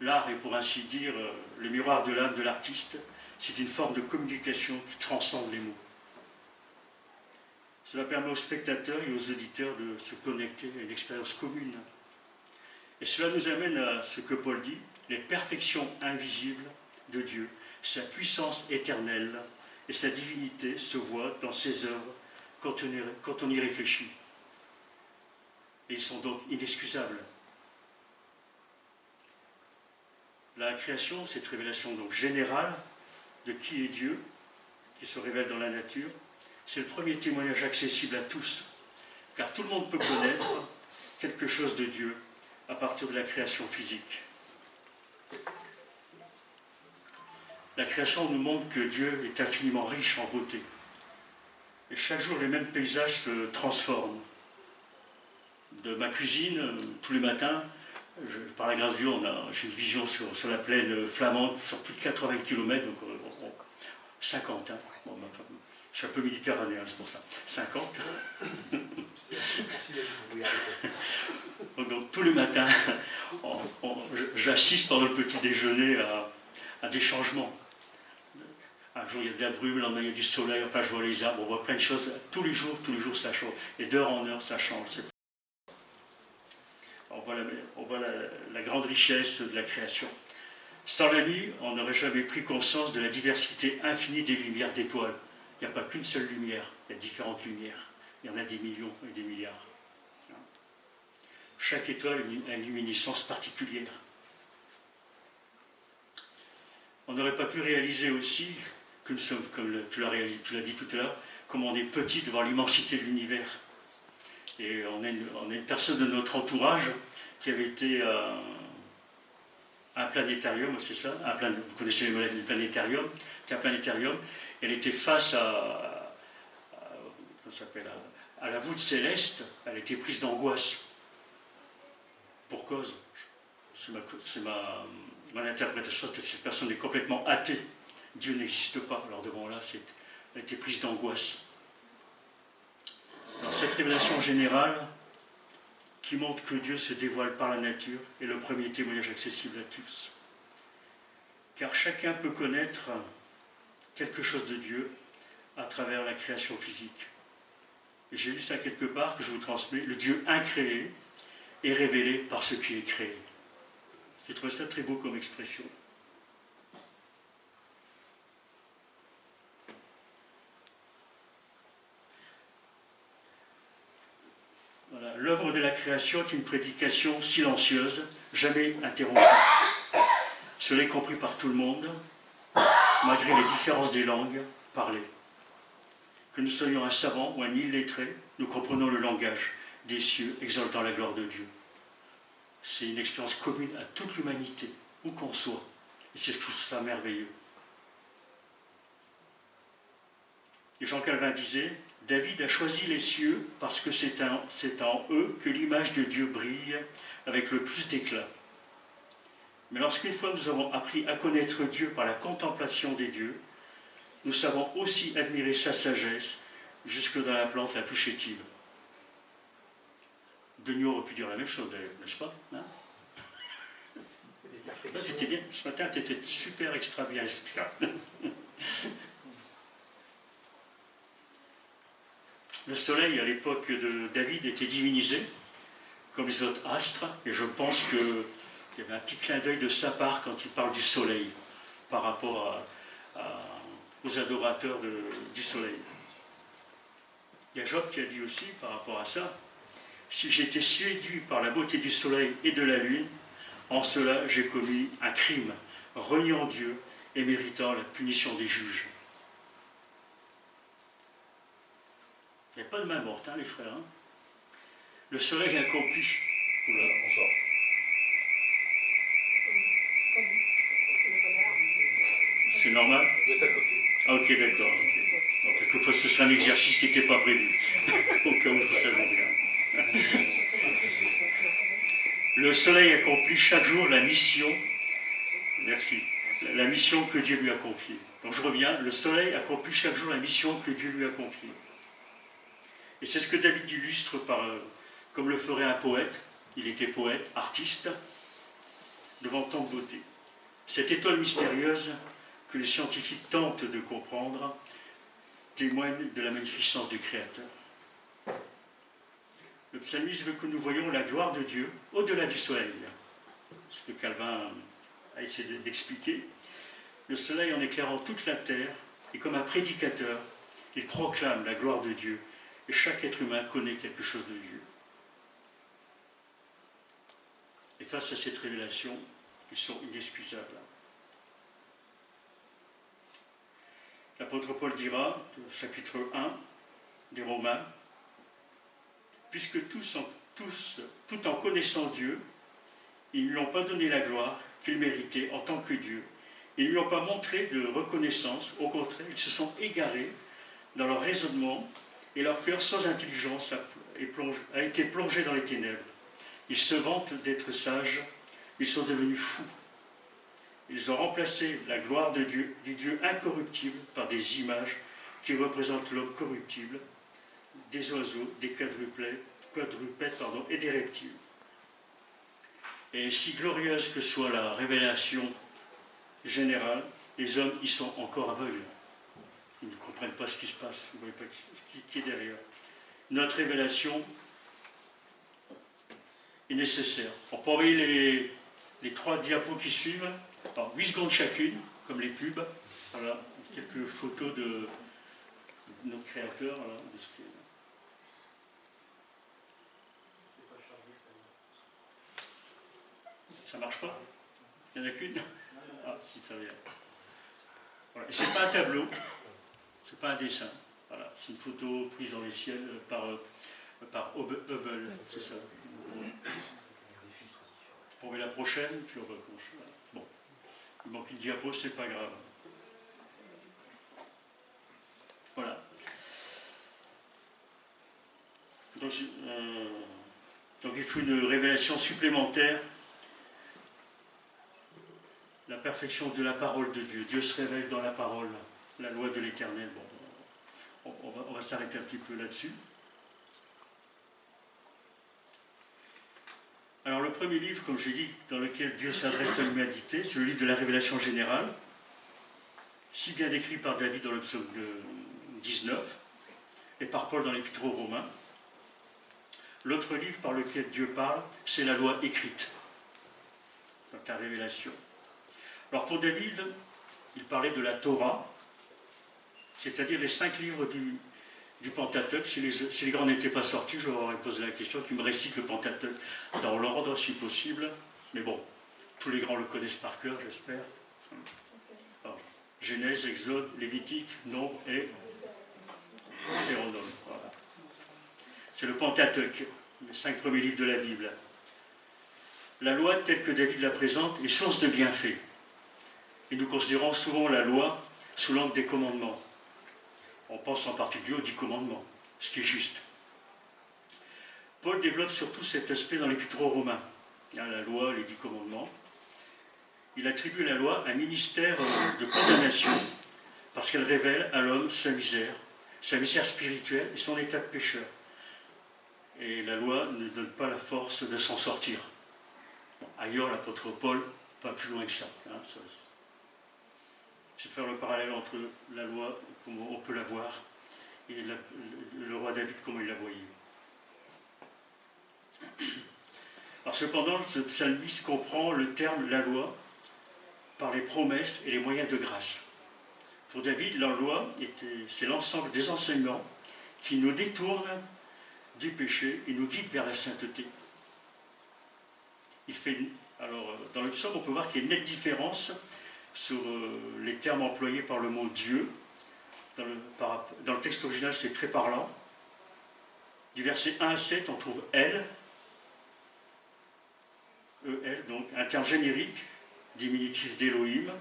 L'art est pour ainsi dire le miroir de l'âme de l'artiste, c'est une forme de communication qui transcende les mots. Cela permet aux spectateurs et aux auditeurs de se connecter à une expérience commune. Et cela nous amène à ce que Paul dit, les perfections invisibles de Dieu, sa puissance éternelle et sa divinité se voient dans ses œuvres quand on y réfléchit. et ils sont donc inexcusables. La création, cette révélation donc générale de qui est Dieu, qui se révèle dans la nature, c'est le premier témoignage accessible à tous, car tout le monde peut connaître quelque chose de Dieu à partir de la création physique. La création nous montre que Dieu est infiniment riche en beauté. Et chaque jour, les mêmes paysages se transforment. De ma cuisine, tous les matins, par la grâce de Dieu, j'ai une vision sur la plaine flamande, sur plus de 80 km, donc 50. Hein. Bon, je suis un peu méditerranéen, c'est pour ça. 50. Donc tous les matins, j'assiste pendant le petit déjeuner à des changements. Un jour il y a de la brume, le lendemain il y a du soleil, enfin je vois les arbres, on voit plein de choses. Tous les jours ça change. Et d'heure en heure ça change. On voit la grande richesse de la création. Sans la nuit, on n'aurait jamais pris conscience de la diversité infinie des lumières d'étoiles. Il n'y a pas qu'une seule lumière, il y a différentes lumières. Il y en a des millions et des milliards. Chaque étoile a une luminescence particulière. On n'aurait pas pu réaliser aussi que nous sommes, comme tu l'as dit tout à l'heure, comme on est petit devant l'immensité de l'univers. Et on a une personne de notre entourage qui avait été à un planétarium, c'est ça, vous connaissez les maladies du planétarium, c'est un planétarium, elle était face à la voûte céleste, elle était prise d'angoisse. Pour cause, c'est mon interprétation, que cette personne est complètement athée. Dieu n'existe pas. Alors devant là, elle était prise d'angoisse. Alors cette révélation générale, qui montre que Dieu se dévoile par la nature, est le premier témoignage accessible à tous. Car chacun peut connaître quelque chose de Dieu à travers la création physique. J'ai lu ça quelque part, que je vous transmets. Le Dieu incréé est révélé par ce qui est créé. J'ai trouvé ça très beau comme expression. Voilà. L'œuvre de la création est une prédication silencieuse, jamais interrompue. Cela est compris par tout le monde, malgré les différences des langues parlées. Que nous soyons un savant ou un illettré, nous comprenons le langage des cieux, exaltant la gloire de Dieu. C'est une expérience commune à toute l'humanité, où qu'on soit. Et c'est tout ça merveilleux. Et Jean Calvin disait, David a choisi les cieux parce que c'est en eux que l'image de Dieu brille avec le plus d'éclat. Mais lorsqu'une fois nous avons appris à connaître Dieu par la contemplation des dieux, nous savons aussi admirer sa sagesse jusque dans la plante la plus chétive. Denis aurait pu dire la même chose d'ailleurs, n'est-ce pas, hein? Là, tu étais bien, ce matin tu étais super extra bien inspiré. Le soleil à l'époque de David était divinisé comme les autres astres, et je pense qu'il y avait un petit clin d'œil de sa part quand il parle du soleil par rapport aux adorateurs du soleil. Il y a Job qui a dit aussi par rapport à ça, si j'étais séduit par la beauté du soleil et de la lune, en cela j'ai commis un crime, reniant Dieu et méritant la punition des juges. Il n'y a pas de main morte, hein, les frères. Hein. Le soleil accomplit. Oula, on sort. C'est normal? Ah, ok, d'accord. Okay. Donc, quelquefois, ce serait un exercice qui n'était pas prévu. Au cas où je vous savais bien. Le soleil accomplit chaque jour la mission. Merci. La mission que Dieu lui a confiée. Donc, je reviens. Le soleil accomplit chaque jour la mission que Dieu lui a confiée. Et c'est ce que David illustre comme le ferait un poète. Il était poète, artiste, devant tant de beauté. Cette étoile mystérieuse que les scientifiques tentent de comprendre témoigne de la magnificence du Créateur. Le psalmiste veut que nous voyions la gloire de Dieu au-delà du soleil. Ce que Calvin a essayé d'expliquer. Le soleil, en éclairant toute la terre, et comme un prédicateur, il proclame la gloire de Dieu. Et chaque être humain connaît quelque chose de Dieu. Et face à cette révélation, ils sont inexcusables. L'apôtre Paul dira, au chapitre 1 des Romains, « Puisque tout en connaissant Dieu, ils ne lui ont pas donné la gloire qu'il méritait en tant que Dieu. Ils ne lui ont pas montré de reconnaissance, au contraire, ils se sont égarés dans leur raisonnement et leur cœur sans intelligence a été plongé dans les ténèbres. Ils se vantent d'être sages, ils sont devenus fous. Ils ont remplacé la gloire de Dieu, du Dieu incorruptible, par des images qui représentent l'homme corruptible, des oiseaux, des quadrupèdes et des reptiles. Et si glorieuse que soit la révélation générale, les hommes y sont encore aveugles. Ils ne comprennent pas ce qui se passe, ils ne voient pas ce qui est derrière. Notre révélation est nécessaire. On peut envoyer les 3 diapos qui suivent, par 8 secondes chacune, comme les pubs. Voilà, quelques photos de notre créateur. Voilà, de ce qui est... Ça marche pas? Il n'y en a qu'une? Ah, si, ça vient. Voilà. Et c'est pas un tableau, c'est pas un dessin. Voilà. C'est une photo prise dans les ciels par Hubble, c'est ça. On met la prochaine, puis on va continuer. Bon, il manque une diapo, c'est pas grave. Voilà. Donc il faut une révélation supplémentaire. La perfection de la parole de Dieu. Dieu se révèle dans la parole, la loi de l'Éternel. Bon, on va s'arrêter un petit peu là-dessus. Alors le premier livre, comme j'ai dit, dans lequel Dieu s'adresse à l'humanité, c'est le livre de la Révélation générale, si bien décrit par David dans le psaume 19 et par Paul dans l'Épître aux Romains. L'autre livre par lequel Dieu parle, c'est la loi écrite, donc la Révélation. Alors pour David, il parlait de la Torah, c'est-à-dire les 5 livres du Pentateuque. Si les grands n'étaient pas sortis, je leur aurais posé la question qu'ils me récitent le Pentateuque dans l'ordre si possible. Mais bon, tous les grands le connaissent par cœur, j'espère. Alors, Genèse, Exode, Lévitique, Nombre et Deutéronome. Voilà. C'est le Pentateuque, les 5 premiers livres de la Bible. La loi, telle que David la présente, est source de bienfaits. Et nous considérons souvent la loi sous l'angle des commandements. On pense en particulier aux 10 commandements, ce qui est juste. Paul développe surtout cet aspect dans l'Épître aux Romains. La loi, les 10 commandements. Il attribue à la loi un ministère de condamnation parce qu'elle révèle à l'homme sa misère spirituelle et son état de pécheur. Et la loi ne donne pas la force de s'en sortir. Bon, ailleurs, l'apôtre Paul va plus loin que ça. C'est de faire le parallèle entre la loi, comment on peut la voir, et le roi David, comment il la voyait. Alors cependant, ce psalmiste comprend le terme « la loi » par les promesses et les moyens de grâce. Pour David, la loi, c'est l'ensemble des enseignements qui nous détournent du péché et nous guident vers la sainteté. Alors, dans le psaume, on peut voir qu'il y a une nette différence sur les termes employés par le mot Dieu. Dans le texte original, c'est très parlant. Du verset 1 à 7, on trouve elle, E-L, donc un terme générique, diminutif d'Élohim,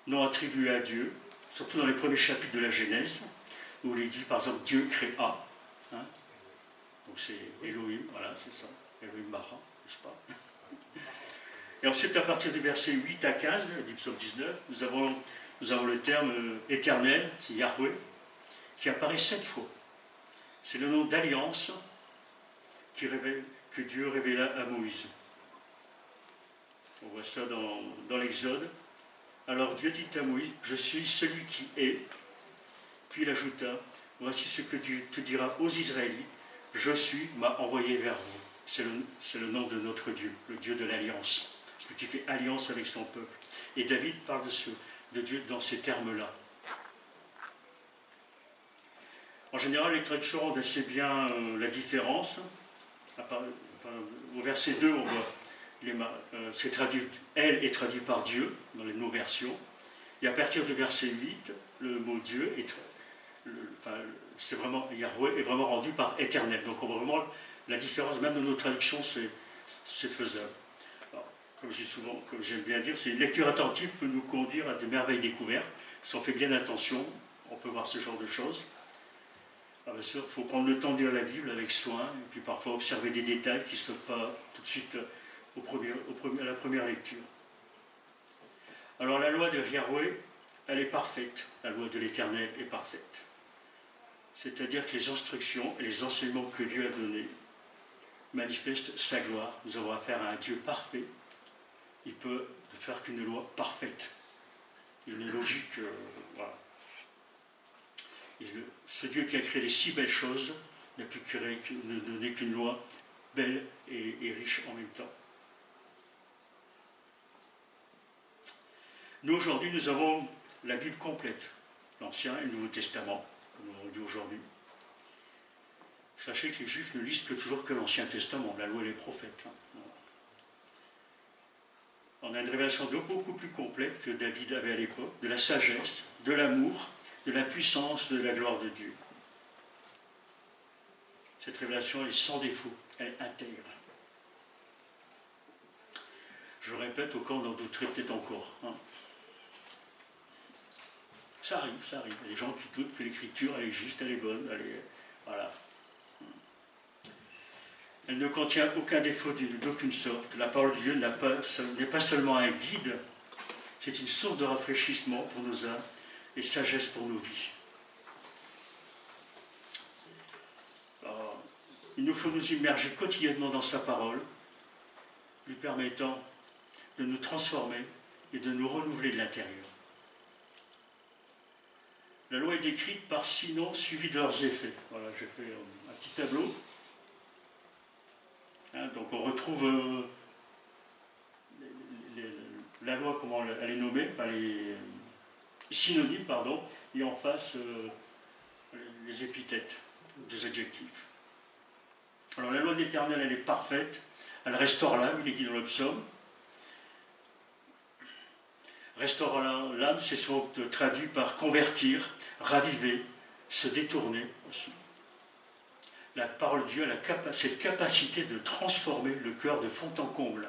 non attribué à Dieu, surtout dans les premiers chapitres de la Genèse, où il est dit par exemple Dieu créa. Hein, donc c'est Elohim, voilà, c'est ça, Elohim Mara, n'est-ce pas? Et ensuite, à partir du verset 8 à 15 du psaume 19, nous avons le terme éternel, c'est Yahweh, qui apparaît 7 fois. C'est le nom d'alliance que Dieu révéla à Moïse. On voit ça dans l'Exode. Alors Dieu dit à Moïse, je suis celui qui est. Puis il ajouta, voici ce que Dieu te dira aux Israélites, je suis, m'a envoyé vers vous. C'est le nom de notre Dieu, le Dieu de l'alliance. Celui qui fait alliance avec son peuple. Et David parle de Dieu dans ces termes-là. En général, les traductions rendent assez bien la différence. Au verset 2, on voit c'est traduit, elle est traduit par Dieu dans les nos versions. Et à partir du verset 8, le mot Dieu c'est vraiment, Yahweh est vraiment rendu par éternel. Donc on voit vraiment la différence, même dans nos traductions, c'est faisable. Alors, comme je dis souvent, comme j'aime bien dire, c'est une lecture attentive peut nous conduire à des merveilles découvertes. Si on fait bien attention, on peut voir ce genre de choses. Alors, bien sûr, il faut prendre le temps de lire la Bible avec soin, et puis parfois observer des détails qui ne sautent pas tout de suite à la première lecture. Alors la loi de Yahweh, elle est parfaite. La loi de l'Éternel est parfaite. C'est-à-dire que les instructions et les enseignements que Dieu a donnés manifestent sa gloire. Nous avons affaire à un Dieu parfait. Il peut ne faire qu'une loi parfaite. Il est logique, voilà. Et ce Dieu qui a créé les si belles choses n'a pu ne donner qu'une loi belle et riche en même temps. Nous, aujourd'hui, nous avons la Bible complète, l'Ancien et le Nouveau Testament, comme on dit aujourd'hui. Sachez que les Juifs ne lisent toujours que l'Ancien Testament, la loi et les prophètes. On a une révélation beaucoup plus complète que David avait à l'époque, de la sagesse, de l'amour, de la puissance, de la gloire de Dieu. Cette révélation, elle est sans défaut, elle est intègre. Je répète, au cas où on en douterait peut-être encore. Ça arrive. Il y a des gens qui doutent que l'écriture, elle est juste, elle est bonne, voilà. Elle ne contient aucun défaut d'aucune sorte. La parole de Dieu n'est pas seulement un guide, c'est une source de rafraîchissement pour nos âmes et sagesse pour nos vies. Alors, il nous faut nous immerger quotidiennement dans sa parole, lui permettant de nous transformer et de nous renouveler de l'intérieur. La loi est décrite par 6 noms suivis de leurs effets. Voilà, j'ai fait un petit tableau. Donc on retrouve la loi, comment elle est nommée, enfin les synonymes, pardon, et en face les épithètes, des adjectifs. Alors la loi de l'Éternel, elle est parfaite, elle restaure l'âme, il est dit dans le psaume. Restaurer l'âme, c'est souvent traduit par convertir, raviver, se détourner aussi. La parole de Dieu a cette capacité de transformer le cœur de fond en comble.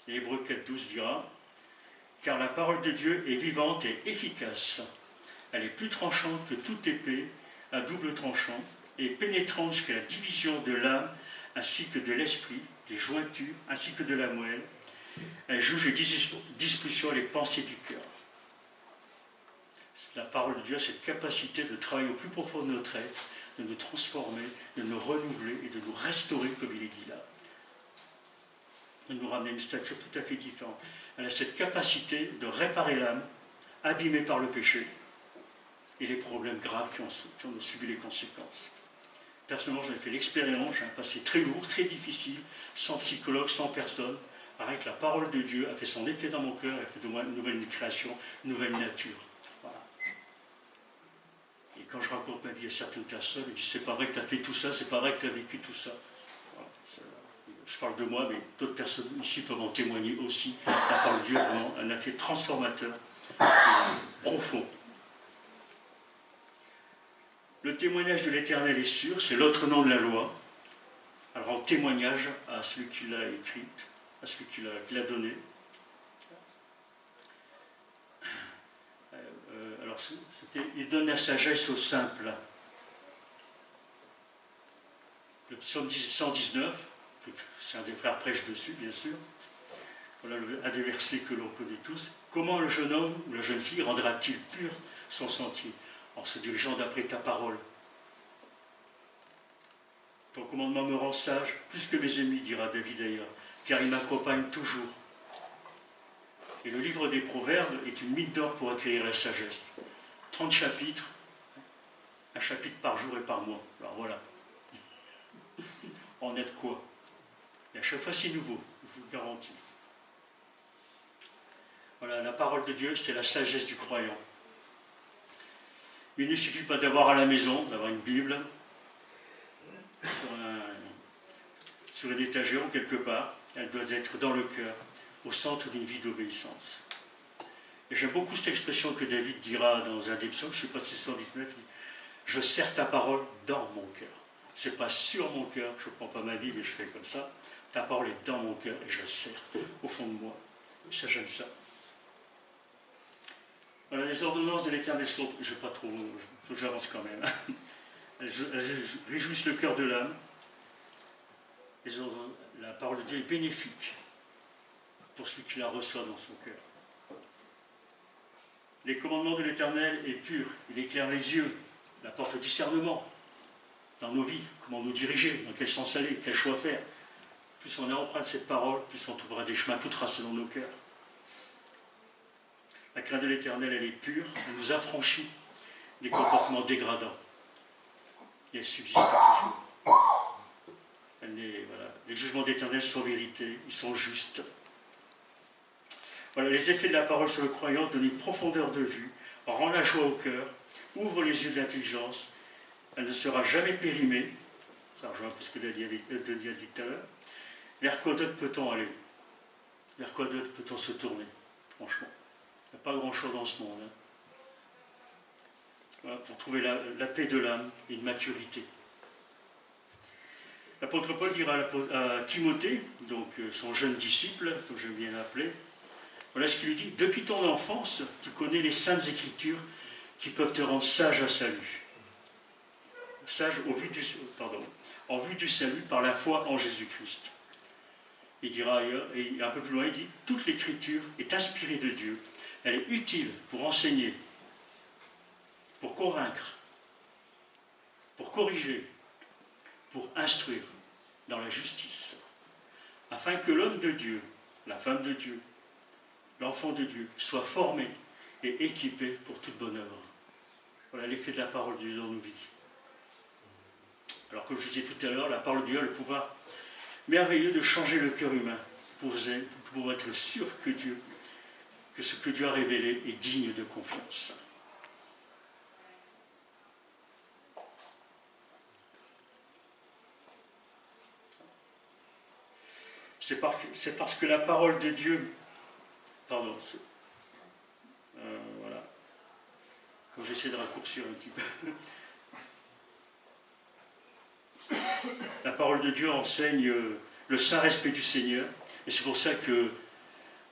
Et Hébreux 4,12 dira « Car la parole de Dieu est vivante et efficace. Elle est plus tranchante que toute épée à double tranchant et pénétrante jusqu'à la division de l'âme ainsi que de l'esprit, des jointures ainsi que de la moelle. Elle juge et dispute les pensées du cœur. » La parole de Dieu a cette capacité de travailler au plus profond de notre être, de nous transformer, de nous renouveler et de nous restaurer, comme il est dit là. De nous ramener à une stature tout à fait différente. Elle a cette capacité de réparer l'âme, abîmée par le péché, et les problèmes graves qui en ont subi les conséquences. Personnellement, j'en ai fait l'expérience, j'ai un passé très lourd, très difficile, sans psychologue, sans personne. Avec la parole de Dieu a fait son effet dans mon cœur, elle a fait de moi une nouvelle création, une nouvelle nature. Voilà. Et quand je raconte ma vie à certaines personnes, ils disent c'est pas vrai que tu as fait tout ça, c'est pas vrai que tu as vécu tout ça. Voilà. Je parle de moi, mais d'autres personnes ici peuvent en témoigner aussi. La parole de Dieu a vraiment un effet transformateur, profond. Le témoignage de l'Éternel est sûr, c'est l'autre nom de la loi. Elle rend témoignage à celui qui l'a écrite, à celui qui l'a donné. Alors, il donne la sagesse aux simples. Le psaume 119, c'est un des frères prêche dessus, bien sûr. Voilà un des versets que l'on connaît tous. Comment le jeune homme ou la jeune fille rendra-t-il pur son sentier en se dirigeant d'après ta parole? Ton commandement me rend sage, plus que mes ennemis, dira David d'ailleurs, car il m'accompagne toujours. Et le livre des Proverbes est une mine d'or pour acquérir la sagesse. 30 chapitres, un chapitre par jour et par mois. Alors voilà. On est de quoi? Et à chaque fois c'est nouveau, je vous le garantis. Voilà, la parole de Dieu, c'est la sagesse du croyant. Il ne suffit sur sur une étagère ou quelque part, elle doit être dans le cœur, au centre d'une vie d'obéissance. Et j'aime beaucoup cette expression que David dira dans un des psaumes, je ne sais pas si c'est 119, il dit « Je serre ta parole dans mon cœur ». Ce n'est pas sur mon cœur, je ne prends pas ma Bible et je fais comme ça. Ta parole est dans mon cœur et je la serre au fond de moi. Ça, j'aime ça. Voilà, les ordonnances de l'Éternel sont, je ne vais pas trop, il faut que j'avance quand même. Elles réjouissent le cœur de l'âme. La parole de Dieu est bénéfique pour celui qui la reçoit dans son cœur. Les commandements de l'Éternel est pur, il éclaire les yeux, il apporte le discernement dans nos vies, comment nous diriger, dans quel sens aller, quel choix faire. Plus on est empreint de cette parole, plus on trouvera des chemins tout tracés dans nos cœurs. La crainte de l'Éternel, elle est pure, elle nous affranchit des comportements dégradants. Et elle subsiste toujours. Voilà. Les jugements de l'Éternel sont vérité, ils sont justes. Voilà, les effets de la parole sur le croyant donnent une profondeur de vue, rend la joie au cœur, ouvre les yeux de l'intelligence, elle ne sera jamais périmée, ça rejoint un peu ce que Denis a dit tout à l'heure. Vers quoi d'autre peut-on aller? Vers quoi d'autre peut-on se tourner? Franchement, il n'y a pas grand-chose dans ce monde. Hein. Voilà, pour trouver la paix de l'âme et une maturité. L'apôtre Paul dira à Timothée, donc son jeune disciple, comme j'aime bien l'appeler, voilà ce qu'il lui dit. Depuis ton enfance, tu connais les saintes écritures qui peuvent te rendre sage à salut. Sage en vue du salut par la foi en Jésus-Christ. Il dira ailleurs, et un peu plus loin, il dit toute l'écriture est inspirée de Dieu. Elle est utile pour enseigner, pour convaincre, pour corriger, pour instruire dans la justice, afin que l'homme de Dieu, la femme de Dieu, l'enfant de Dieu soit formé et équipé pour toute bonne œuvre. Voilà l'effet de la parole de Dieu dans nos vies. Alors comme je disais tout à l'heure, la parole de Dieu a le pouvoir merveilleux de changer le cœur humain pour être sûr que ce que Dieu a révélé est digne de confiance. C'est parce que la parole de Dieu, voilà, comme j'essaie de raccourcir un petit peu. La parole de Dieu enseigne le saint respect du Seigneur, et c'est pour ça que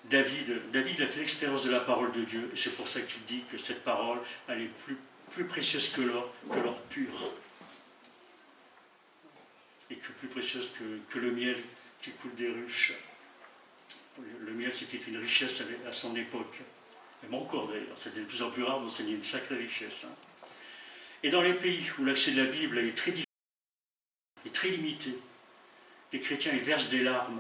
David a fait l'expérience de la parole de Dieu, et c'est pour ça qu'il dit que cette parole, elle est plus précieuse que l'or pur, et que plus précieuse que le miel qui coule des ruches. Le miel, c'était une richesse à son époque, même encore d'ailleurs, c'est de plus en plus rare, donc c'est une sacrée richesse. Hein. Et dans les pays où l'accès de la Bible est très difficile, est très limité, les chrétiens ils versent des larmes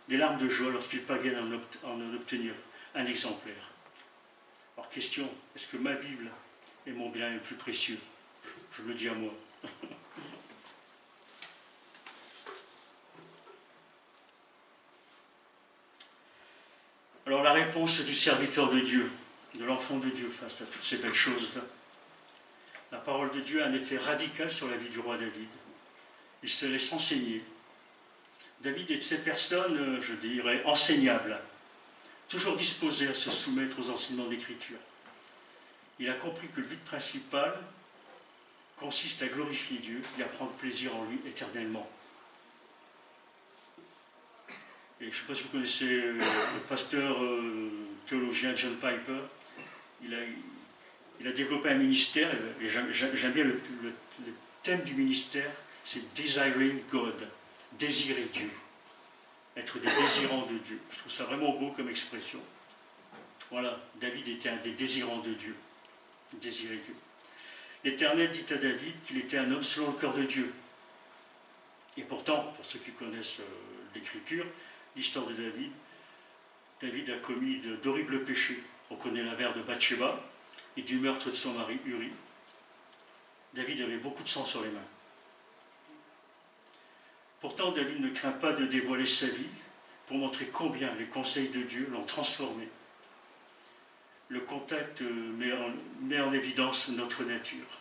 de joie lorsqu'ils parviennent à en obtenir un exemplaire. Alors question, est-ce que ma Bible est mon bien le plus précieux? Je me le dis à moi. Alors la réponse du serviteur de Dieu, de l'enfant de Dieu face à toutes ces belles choses, la parole de Dieu a un effet radical sur la vie du roi David. Il se laisse enseigner. David est de ces personnes, je dirais, enseignables, toujours disposé à se soumettre aux enseignements d'Écriture. Il a compris que le but principal consiste à glorifier Dieu et à prendre plaisir en lui éternellement. Et je ne sais pas si vous connaissez le pasteur théologien John Piper. Il a développé un ministère, et j'aime bien le thème du ministère, c'est Desiring God, désirer Dieu, être des désirants de Dieu. Je trouve ça vraiment beau comme expression. Voilà, David était un des désirants de Dieu, désirer Dieu. L'Éternel dit à David qu'il était un homme selon le cœur de Dieu. Et pourtant, pour ceux qui connaissent l'Écriture, l'histoire de David a commis d'horribles péchés. On connaît l'affaire de Bathsheba et du meurtre de son mari Uri. David avait beaucoup de sang sur les mains. Pourtant, David ne craint pas de dévoiler sa vie pour montrer combien les conseils de Dieu l'ont transformé. Le contact met en évidence notre nature.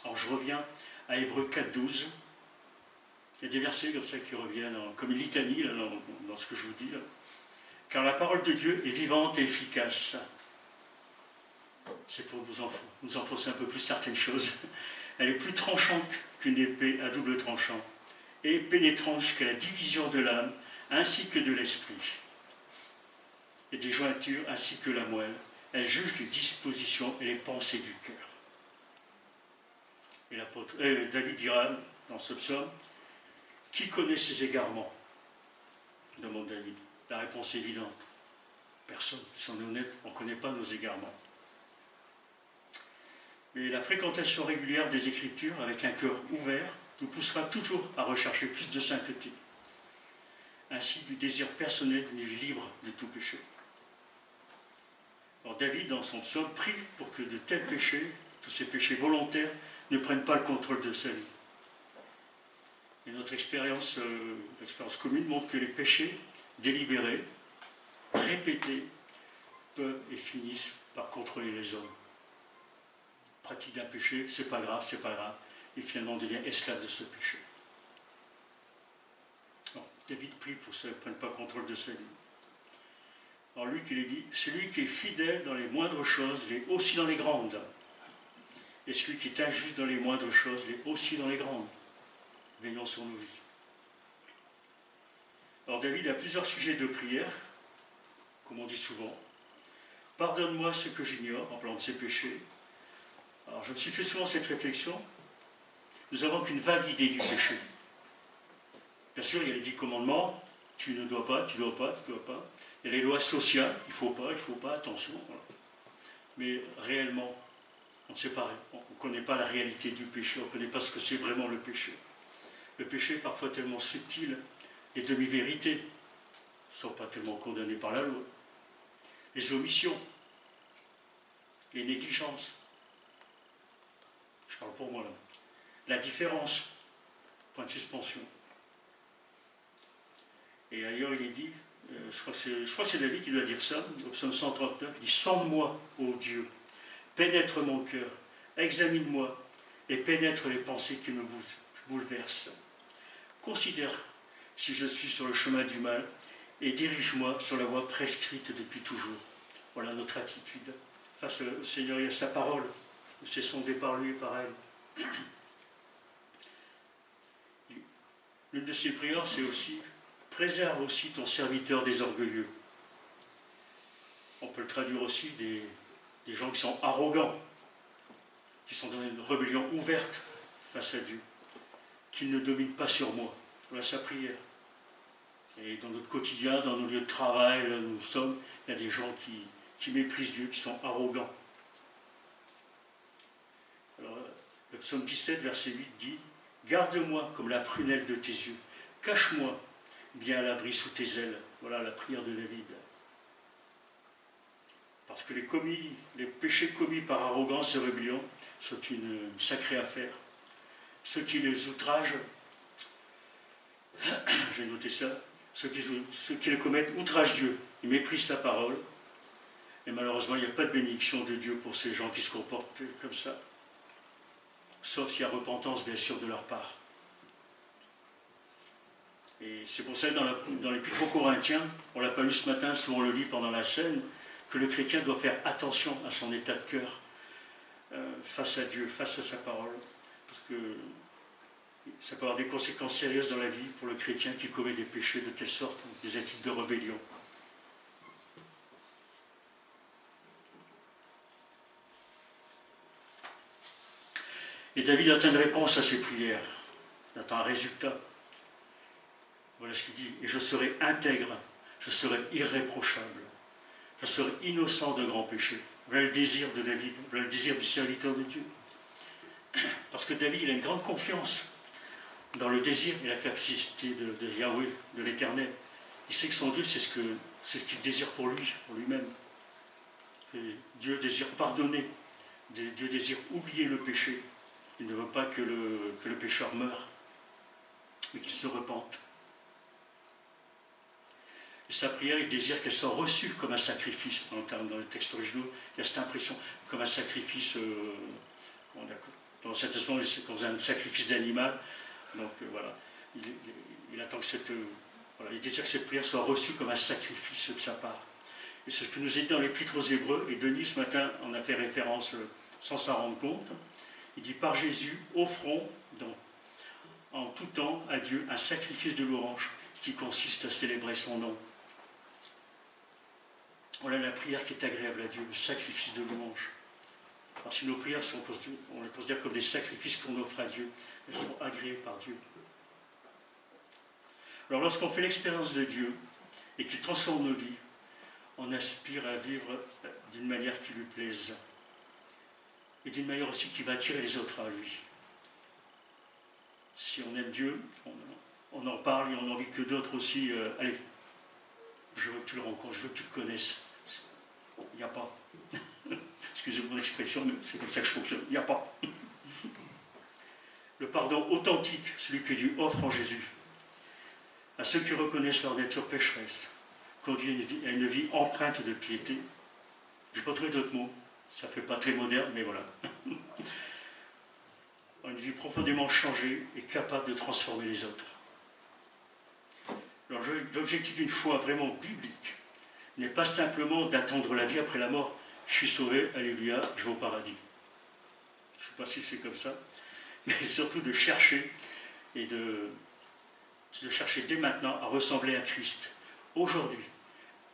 Alors je reviens à Hébreux 4,12. Il y a des versets comme ça qui reviennent, comme une litanie là, dans ce que je vous dis. Là. Car la parole de Dieu est vivante et efficace. C'est pour nous enfoncer un peu plus certaines choses. Elle est plus tranchante qu'une épée à double tranchant et pénétrante jusqu'à la division de l'âme ainsi que de l'esprit et des jointures ainsi que la moelle. Elle juge les dispositions et les pensées du cœur. Et David dira dans ce psaume, qui connaît ses égarements? Demande David. La réponse est évidente. Personne. Si on est honnête, on ne connaît pas nos égarements. Mais la fréquentation régulière des Écritures, avec un cœur ouvert, nous poussera toujours à rechercher plus de sainteté, ainsi du désir personnel d'une vie libre de tout péché. Alors David, dans son psaume, prie pour que de tels péchés, tous ces péchés volontaires, ne prennent pas le contrôle de sa vie. Et notre l'expérience commune montre que les péchés délibérés, répétés, peuvent et finissent par contrôler les hommes. Pratique d'un péché, c'est pas grave, et finalement on devient esclave de ce péché. Alors, David prie pour que ça ne prenne pas contrôle de sa vie. Alors Luc, il est dit, celui qui est fidèle dans les moindres choses, il est aussi dans les grandes. Et celui qui est injuste dans les moindres choses, il est aussi dans les grandes. Veillons sur nos vies. Alors David a plusieurs sujets de prière, comme on dit souvent. Pardonne-moi ce que j'ignore, en parlant de ses péchés. Alors je me suis fait souvent cette réflexion. Nous n'avons qu'une vague idée du péché. Bien sûr, il y a les 10 commandements. Tu ne dois pas, tu dois pas, tu dois pas. Il y a les lois sociales. Il ne faut pas, attention. Voilà. Mais réellement, on ne sait pas, on ne connaît pas la réalité du péché. On ne connaît pas ce que c'est vraiment le péché. Le péché est parfois tellement subtil. Les demi-vérités ne sont pas tellement condamnées par la loi. Les omissions, les négligences. Je parle pour moi là. La différence, point de suspension. Et ailleurs il est dit, je crois que c'est David qui doit dire ça, au psaume 139, il dit « Sonde-moi, ô Dieu, pénètre mon cœur, examine-moi et pénètre les pensées qui me bouleversent. Considère si je suis sur le chemin du mal et dirige-moi sur la voie prescrite depuis toujours. » Voilà notre attitude face au Seigneur et à sa parole. Nous cessons par lui et par elle. L'une de ses prières, c'est aussi « Préserve aussi ton serviteur des orgueilleux ». On peut le traduire aussi des gens qui sont arrogants, qui sont dans une rébellion ouverte face à Dieu, qui ne dominent pas sur moi. Voilà sa prière. Et dans notre quotidien, dans nos lieux de travail, là où nous sommes, il y a des gens qui méprisent Dieu, qui sont arrogants. Alors, le psaume 17, verset 8 dit « Garde-moi comme la prunelle de tes yeux, cache-moi bien à l'abri sous tes ailes. » Voilà la prière de David. Parce que les péchés commis par arrogance et rébellion sont une sacrée affaire. Ceux qui les outragent, j'ai noté ça, ceux qui les commettent outragent Dieu, ils méprisent sa parole, et malheureusement il n'y a pas de bénédiction de Dieu pour ces gens qui se comportent comme ça. Sauf s'il y a repentance, bien sûr, de leur part. Et c'est pour ça que dans l'Épître aux Corinthiens, on ne l'a pas lu ce matin, souvent on le lit pendant la scène, que le chrétien doit faire attention à son état de cœur face à Dieu, face à sa parole. Parce que ça peut avoir des conséquences sérieuses dans la vie pour le chrétien qui commet des péchés de telle sorte, des actes de rébellion. Et David attend une réponse à ses prières. Il attend un résultat. Voilà ce qu'il dit. Et je serai intègre, je serai irréprochable, je serai innocent de grands péchés. Voilà le désir de David, voilà le désir du serviteur de Dieu. Parce que David, il a une grande confiance dans le désir et la capacité de Yahweh, de l'Éternel. Il sait que son Dieu, c'est ce qu'il désire pour lui-même. Que Dieu désire pardonner, Dieu désire oublier le péché. Il ne veut pas que le pécheur meure, mais qu'il se repente. Et sa prière, il désire qu'elle soit reçue comme un sacrifice. Dans les textes originaux, il y a cette impression, comme un sacrifice, dans cet instant, c'est comme un sacrifice d'animal. Donc voilà. il attend que il désire que cette prière soit reçue comme un sacrifice de sa part. Et c'est ce que nous est dit dans l'Épître aux Hébreux, et Denis ce matin en a fait référence sans s'en rendre compte. Il dit par Jésus, offrons en tout temps à Dieu un sacrifice de louange qui consiste à célébrer son nom. Voilà la prière qui est agréable à Dieu, le sacrifice de louange. Alors si nos prières on les considère comme des sacrifices qu'on offre à Dieu, elles sont agréées par Dieu. Alors lorsqu'on fait l'expérience de Dieu et qu'il transforme nos vies, on aspire à vivre d'une manière qui lui plaise et d'une manière aussi qui va attirer les autres à lui. Si on aime Dieu, on en parle et on a envie que d'autres aussi, allez, je veux que tu le rencontres, je veux que tu le connaisses. Il n'y a pas. Excusez mon expression, mais c'est comme ça que je fonctionne. Il n'y a pas. Le pardon authentique, celui que Dieu offre en Jésus, à ceux qui reconnaissent leur nature pécheresse, conduit à une vie empreinte de piété. Je n'ai pas trouvé d'autres mots. Ça ne fait pas très moderne, mais voilà. Une vie profondément changée et capable de transformer les autres. Alors, l'objectif d'une foi vraiment biblique n'est pas simplement d'attendre la vie après la mort. Je suis sauvé, alléluia, je vais au paradis. Je ne sais pas si c'est comme ça, mais surtout de chercher et de chercher dès maintenant à ressembler à Christ, aujourd'hui,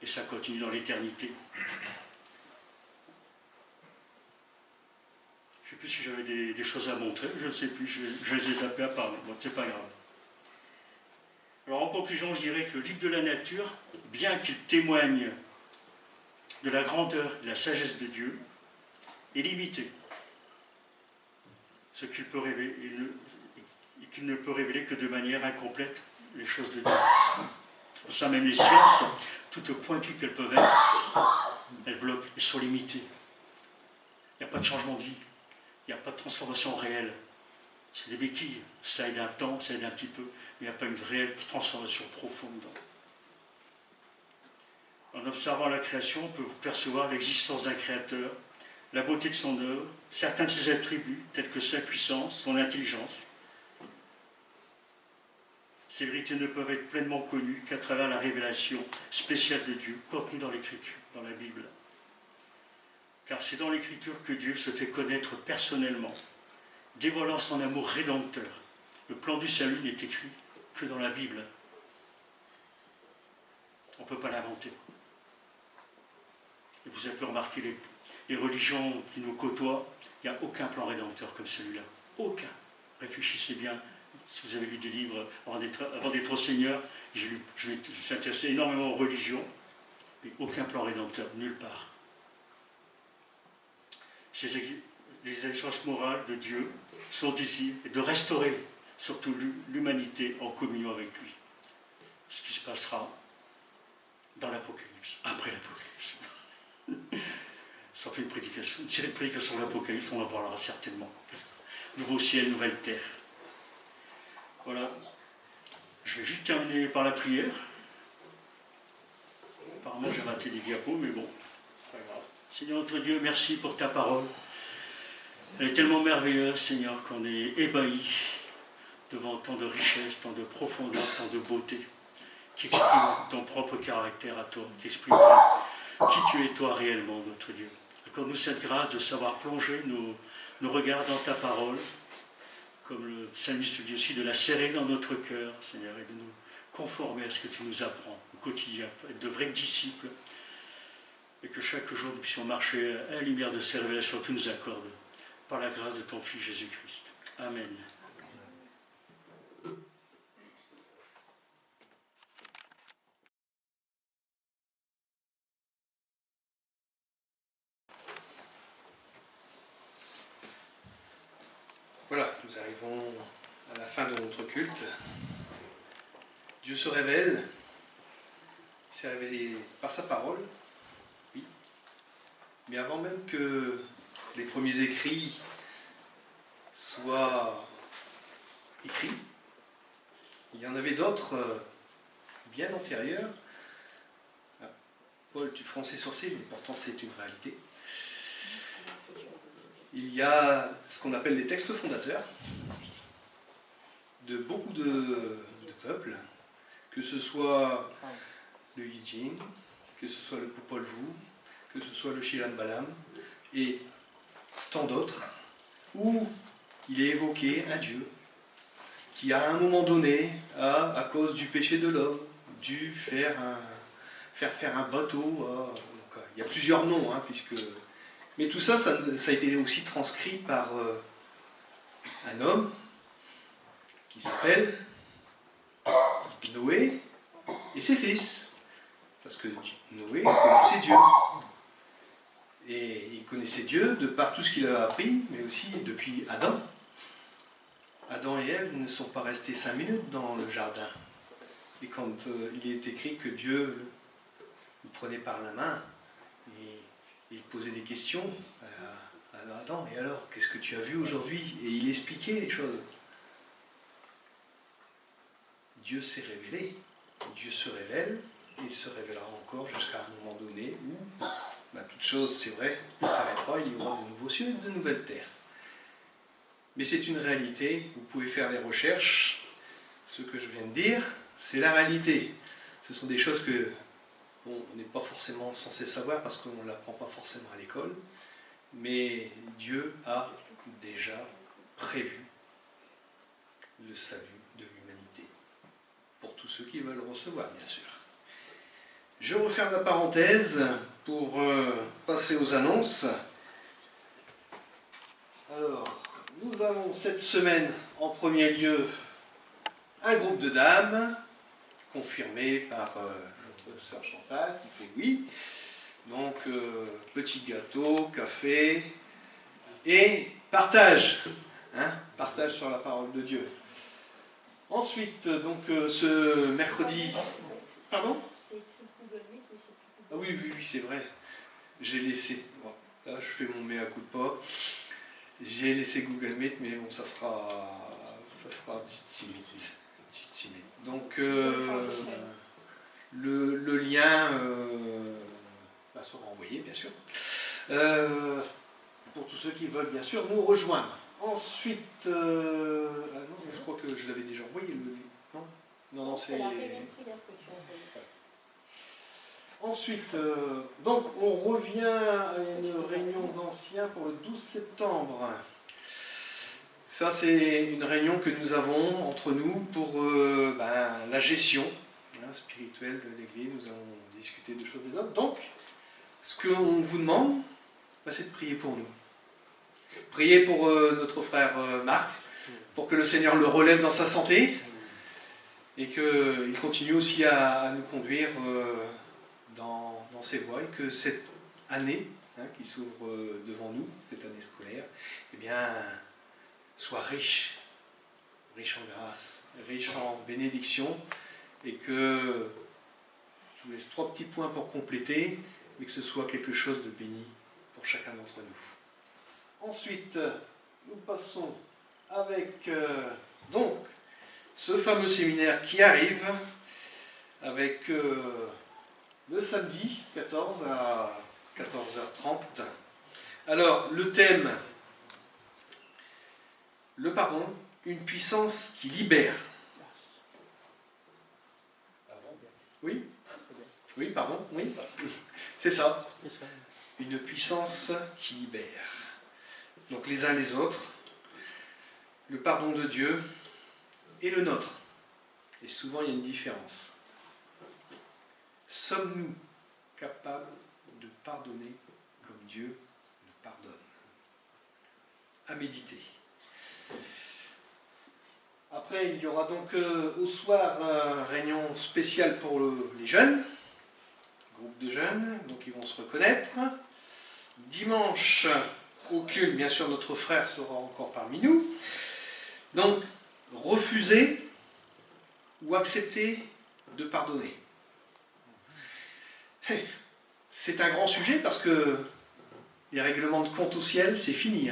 et ça continue dans l'éternité. Je ne sais plus si j'avais des choses à montrer, je ne sais plus, je les ai zappées à part, bon, c'est pas grave. Alors en conclusion, je dirais que le livre de la nature, bien qu'il témoigne de la grandeur et de la sagesse de Dieu, est limité. Ce qu'il peut révéler, et qu'il ne peut révéler que de manière incomplète les choses de Dieu. Pour ça, même les sciences, toutes pointues qu'elles peuvent être, elles bloquent, elles sont limitées. Il n'y a pas de changement de vie, il n'y a pas de transformation réelle. C'est des béquilles, ça aide un temps, ça aide un petit peu, mais il n'y a pas une réelle transformation profonde. En observant la création, on peut percevoir l'existence d'un créateur, la beauté de son œuvre, certains de ses attributs, tels que sa puissance, son intelligence. Ces vérités ne peuvent être pleinement connues qu'à travers la révélation spéciale de Dieu, contenue dans l'Écriture, dans la Bible. Car c'est dans l'Écriture que Dieu se fait connaître personnellement, dévoilant son amour rédempteur. Le plan du salut n'est écrit que dans la Bible. On ne peut pas l'inventer. Et vous avez pu remarquer les religions qui nous côtoient, il n'y a aucun plan rédempteur comme celui-là. Aucun. Réfléchissez bien. Si vous avez lu des livres avant d'être au Seigneur, je me suis intéressé énormément aux religions, mais aucun plan rédempteur, nulle part. Les exigences morales de Dieu sont ici, et de restaurer surtout l'humanité en communion avec lui. Ce qui se passera dans l'Apocalypse, après l'Apocalypse. Ça fait une série de prédications de l'Apocalypse, on en parlera certainement. Nouveau ciel, nouvelle terre. Voilà. Je vais juste terminer par la prière. Apparemment, j'ai raté des diapos, mais bon, pas grave. Seigneur notre Dieu, merci pour ta parole. Elle est tellement merveilleuse, Seigneur, qu'on est ébahi devant tant de richesse, tant de profondeur, tant de beauté, qui exprime ton propre caractère à toi, qui exprime qui tu es toi réellement, notre Dieu. Accorde-nous cette grâce de savoir plonger nos regards dans ta parole, comme le psalmiste dit aussi, de la serrer dans notre cœur, Seigneur, et de nous conformer à ce que tu nous apprends au quotidien, être de vrais disciples, et que chaque jour nous puissions marcher à la lumière de ces révélations que tu nous accordes, par la grâce de ton Fils Jésus-Christ. Amen. Voilà, nous arrivons à la fin de notre culte. Dieu se révèle, il s'est révélé par sa parole, oui. Mais avant même que les premiers écrits soient écrits, il y en avait d'autres bien antérieurs. Ah, Paul, tu fronçais sourcils, mais pourtant c'est une réalité. Il y a ce qu'on appelle les textes fondateurs. de beaucoup de peuples, que ce soit le Yijing, que ce soit le Popol Vuh, que ce soit le Shilan Balam, et tant d'autres, où il est évoqué un Dieu qui, à un moment donné, à cause du péché de l'homme, dû faire faire un bateau. Il y a plusieurs noms, hein, mais tout ça, ça a été aussi transcrit par un homme qui s'appelle Noé et ses fils. Parce que Noé connaissait Dieu. Et il connaissait Dieu de par tout ce qu'il a appris, mais aussi depuis Adam. Adam et Ève ne sont pas restés 5 minutes dans le jardin. Et quand il est écrit que Dieu le prenait par la main, et il posait des questions à Adam, et alors, qu'est-ce que tu as vu aujourd'hui? Et il expliquait les choses. Dieu s'est révélé, Dieu se révèle, et il se révélera encore jusqu'à un moment donné où toute chose, c'est vrai, s'arrêtera, il y aura de nouveaux cieux et de nouvelles terres. Mais c'est une réalité, vous pouvez faire les recherches, ce que je viens de dire, c'est la réalité. Ce sont des choses que on n'est pas forcément censé savoir parce qu'on ne l'apprend pas forcément à l'école, mais Dieu a déjà prévu le salut de l'humanité, pour tous ceux qui veulent le recevoir, bien sûr. Je referme la parenthèse pour passer aux annonces. Alors, nous avons cette semaine, en premier lieu, un groupe de dames, confirmé par notre sœur Chantal, qui fait oui. Donc, petit gâteau, café, et partage. Partage sur la parole de Dieu. Ensuite, donc, ce mercredi... Pardon ? Ah oui, c'est vrai. J'ai laissé... Bon, là, je fais mon mea culpa. J'ai laissé Google Meet, mais bon, ça sera timide. Donc, le lien sera envoyé, bien sûr, pour tous ceux qui veulent, bien sûr, nous rejoindre. Ensuite, non, je crois que je l'avais déjà envoyé, non, c'est... la même prière que tu as envoyé. Ensuite, donc, on revient à une réunion d'anciens pour le 12 septembre. Ça, c'est une réunion que nous avons entre nous pour la gestion spirituelle de l'Église. Nous allons discuter de choses et d'autres. Donc, ce qu'on vous demande, c'est de prier pour nous. Prier pour notre frère Marc, pour que le Seigneur le relève dans sa santé et qu'il continue aussi à nous conduire dans ses voies, et que cette année qui s'ouvre devant nous, cette année scolaire, soit riche en grâce, riche en bénédiction, et que je vous laisse 3 petits points pour compléter, mais que ce soit quelque chose de béni pour chacun d'entre nous. Ensuite, nous passons avec donc ce fameux séminaire qui arrive, avec le samedi 14 à 14h30. Alors, le thème, le pardon, une puissance qui libère. Oui, pardon, oui, c'est ça. Une puissance qui libère. Donc les uns les autres, le pardon de Dieu et le nôtre. Et souvent il y a une différence. Sommes-nous capables de pardonner comme Dieu nous pardonne? À méditer. Après, il y aura donc au soir une réunion spéciale pour les jeunes, groupe de jeunes, donc ils vont se reconnaître. Dimanche, au culte, bien sûr, notre frère sera encore parmi nous. Donc, refuser ou accepter de pardonner. C'est un grand sujet parce que les règlements de compte au ciel, c'est fini.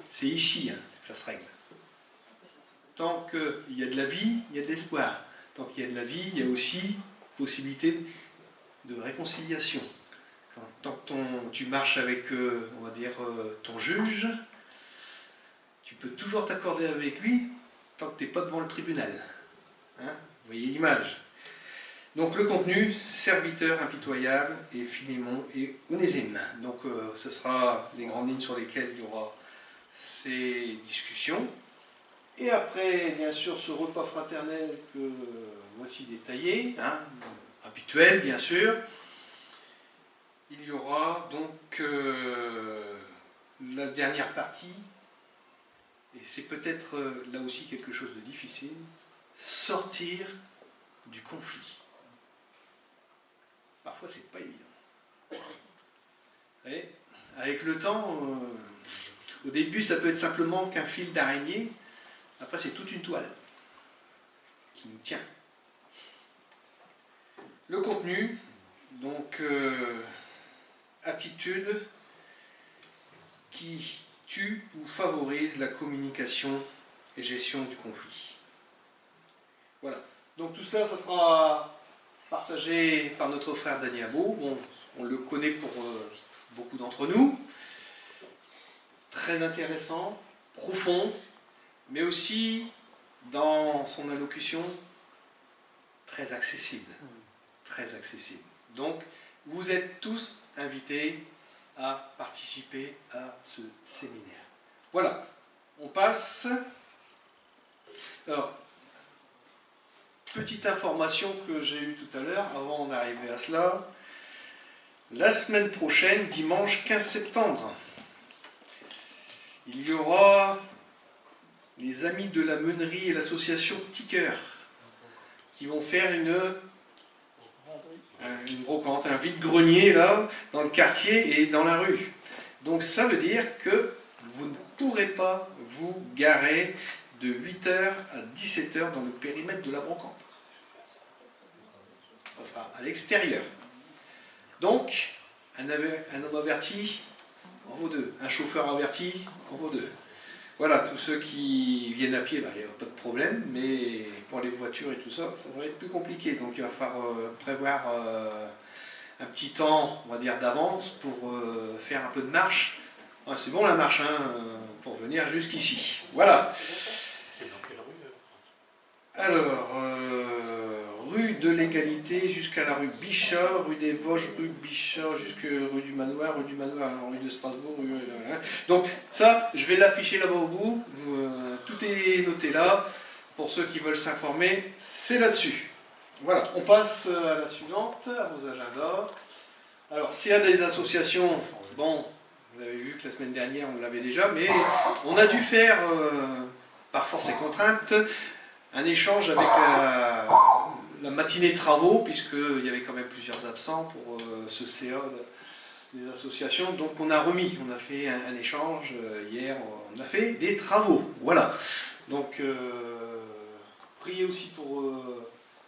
C'est ici que ça se règle. Tant qu'il y a de la vie, il y a de l'espoir. Tant qu'il y a de la vie, il y a aussi possibilité de réconciliation. Tant que tu marches avec, on va dire, ton juge, tu peux toujours t'accorder avec lui, tant que tu n'es pas devant le tribunal. Hein, vous voyez l'image. Donc le contenu, serviteur impitoyable et Philémon et Onésime. Donc ce sera les grandes lignes sur lesquelles il y aura ces discussions. Et après, bien sûr, ce repas fraternel que voici détaillé, hein, habituel bien sûr, il y aura donc la dernière partie, et c'est peut-être là aussi quelque chose de difficile, sortir du conflit. Parfois, c'est pas évident. Et avec le temps, au début, ça peut être simplement qu'un fil d'araignée. Après, c'est toute une toile qui nous tient. Le contenu, donc, attitude qui tue ou favorise la communication et gestion du conflit. Voilà. Donc tout ça, ça sera partagé par notre frère Daniabo. Bon, on le connaît pour beaucoup d'entre nous. Très intéressant, profond, mais aussi dans son allocution très accessible. Très accessible. Donc, vous êtes tous invités à participer à ce séminaire. Voilà, on passe. Alors, petite information que j'ai eue tout à l'heure, avant d'arriver à cela. La semaine prochaine, dimanche 15 septembre, il y aura les Amis de la Meunerie et l'association Petit Cœur qui vont faire une brocante, un vide-grenier là, dans le quartier et dans la rue. Donc ça veut dire que vous ne pourrez pas vous garer de 8h à 17h dans le périmètre de la brocante. Ça sera à l'extérieur. Donc, un homme averti en vaut deux. Un chauffeur averti en vaut deux. Voilà, tous ceux qui viennent à pied, il n'y a pas de problème, mais pour les voitures et tout ça, ça va être plus compliqué. Donc il va falloir prévoir un petit temps, on va dire, d'avance pour faire un peu de marche. Ah, c'est bon la marche, hein, pour venir jusqu'ici. Voilà. C'est dans quelle rue? Alors, rue de l'Égalité jusqu'à la rue Bichat, rue des Vosges, rue Bichat, jusqu'à rue du Manoir, rue de Strasbourg. Donc ça, je vais l'afficher là-bas au bout. Tout est noté là. Pour ceux qui veulent s'informer, c'est là-dessus. Voilà, on passe à la suivante, à vos agendas. Alors, s'il y a des associations, bon, vous avez vu que la semaine dernière, on l'avait déjà, mais on a dû faire, par force et contrainte, un échange avec la matinée de travaux, puisqu'il y avait quand même plusieurs absents pour ce CA des associations. Donc on a fait un échange hier, on a fait des travaux. Voilà. Donc priez aussi pour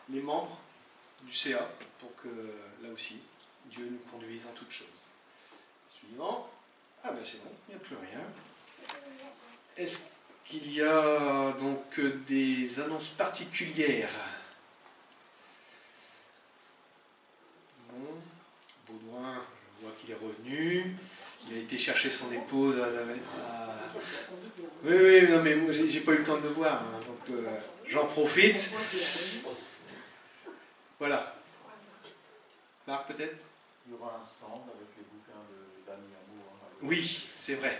les membres du CA, pour que là aussi, Dieu nous conduise en toutes choses. Suivant. Ah ben c'est bon, il n'y a plus rien. Est-ce qu'il y a donc des annonces particulières? Bon, Baudouin, je vois qu'il est revenu. Il a été chercher son épouse Oui, non mais moi j'ai pas eu le temps de le voir, hein, donc j'en profite. Voilà. Marc, peut-être? Il y aura un stand avec les bouquins d'Annie Amour. Oui, c'est vrai.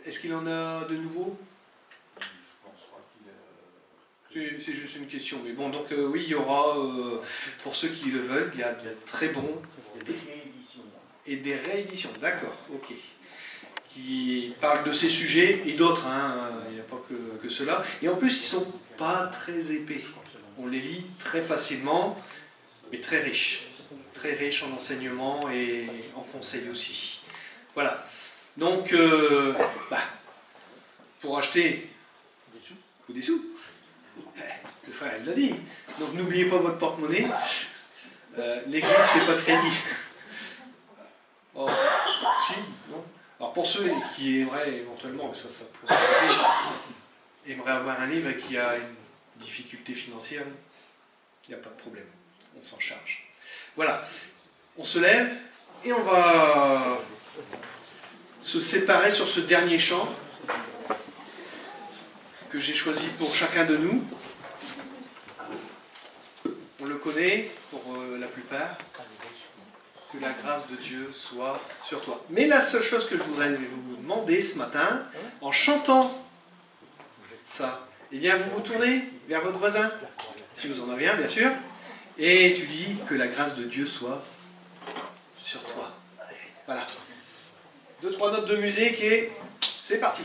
Est-ce qu'il en a de nouveaux? Je pense pas qu'il est... C'est juste une question. Mais bon, donc oui, il y aura, pour ceux qui le veulent, il y a de très bons. Il y a des rééditions. Et des rééditions, d'accord, ok. Qui parlent de ces sujets et d'autres, hein, il n'y a pas que ceux-là. Et en plus, ils ne sont pas très épais. On les lit très facilement, mais très riches. Très riches en enseignements et en conseils aussi. Voilà. Donc, pour acheter, il faut des sous. Le frère, il l'a dit. Donc, n'oubliez pas votre porte-monnaie. L'église ne fait pas de crédit. Oh, si, non. Alors, pour ceux qui aimeraient éventuellement, ça pourrait arriver, aimeraient avoir un livre et qui a une difficulté financière, il n'y a pas de problème. On s'en charge. Voilà. On se lève et on va se séparer sur ce dernier chant que j'ai choisi pour chacun de nous. On le connaît pour la plupart. Que la grâce de Dieu soit sur toi. Mais la seule chose que je voudrais vous demander ce matin, en chantant ça, eh bien vous vous tournez vers votre voisin, si vous en avez un bien sûr, et tu dis que la grâce de Dieu soit sur toi. Voilà. 2-3 notes de musique et c'est parti.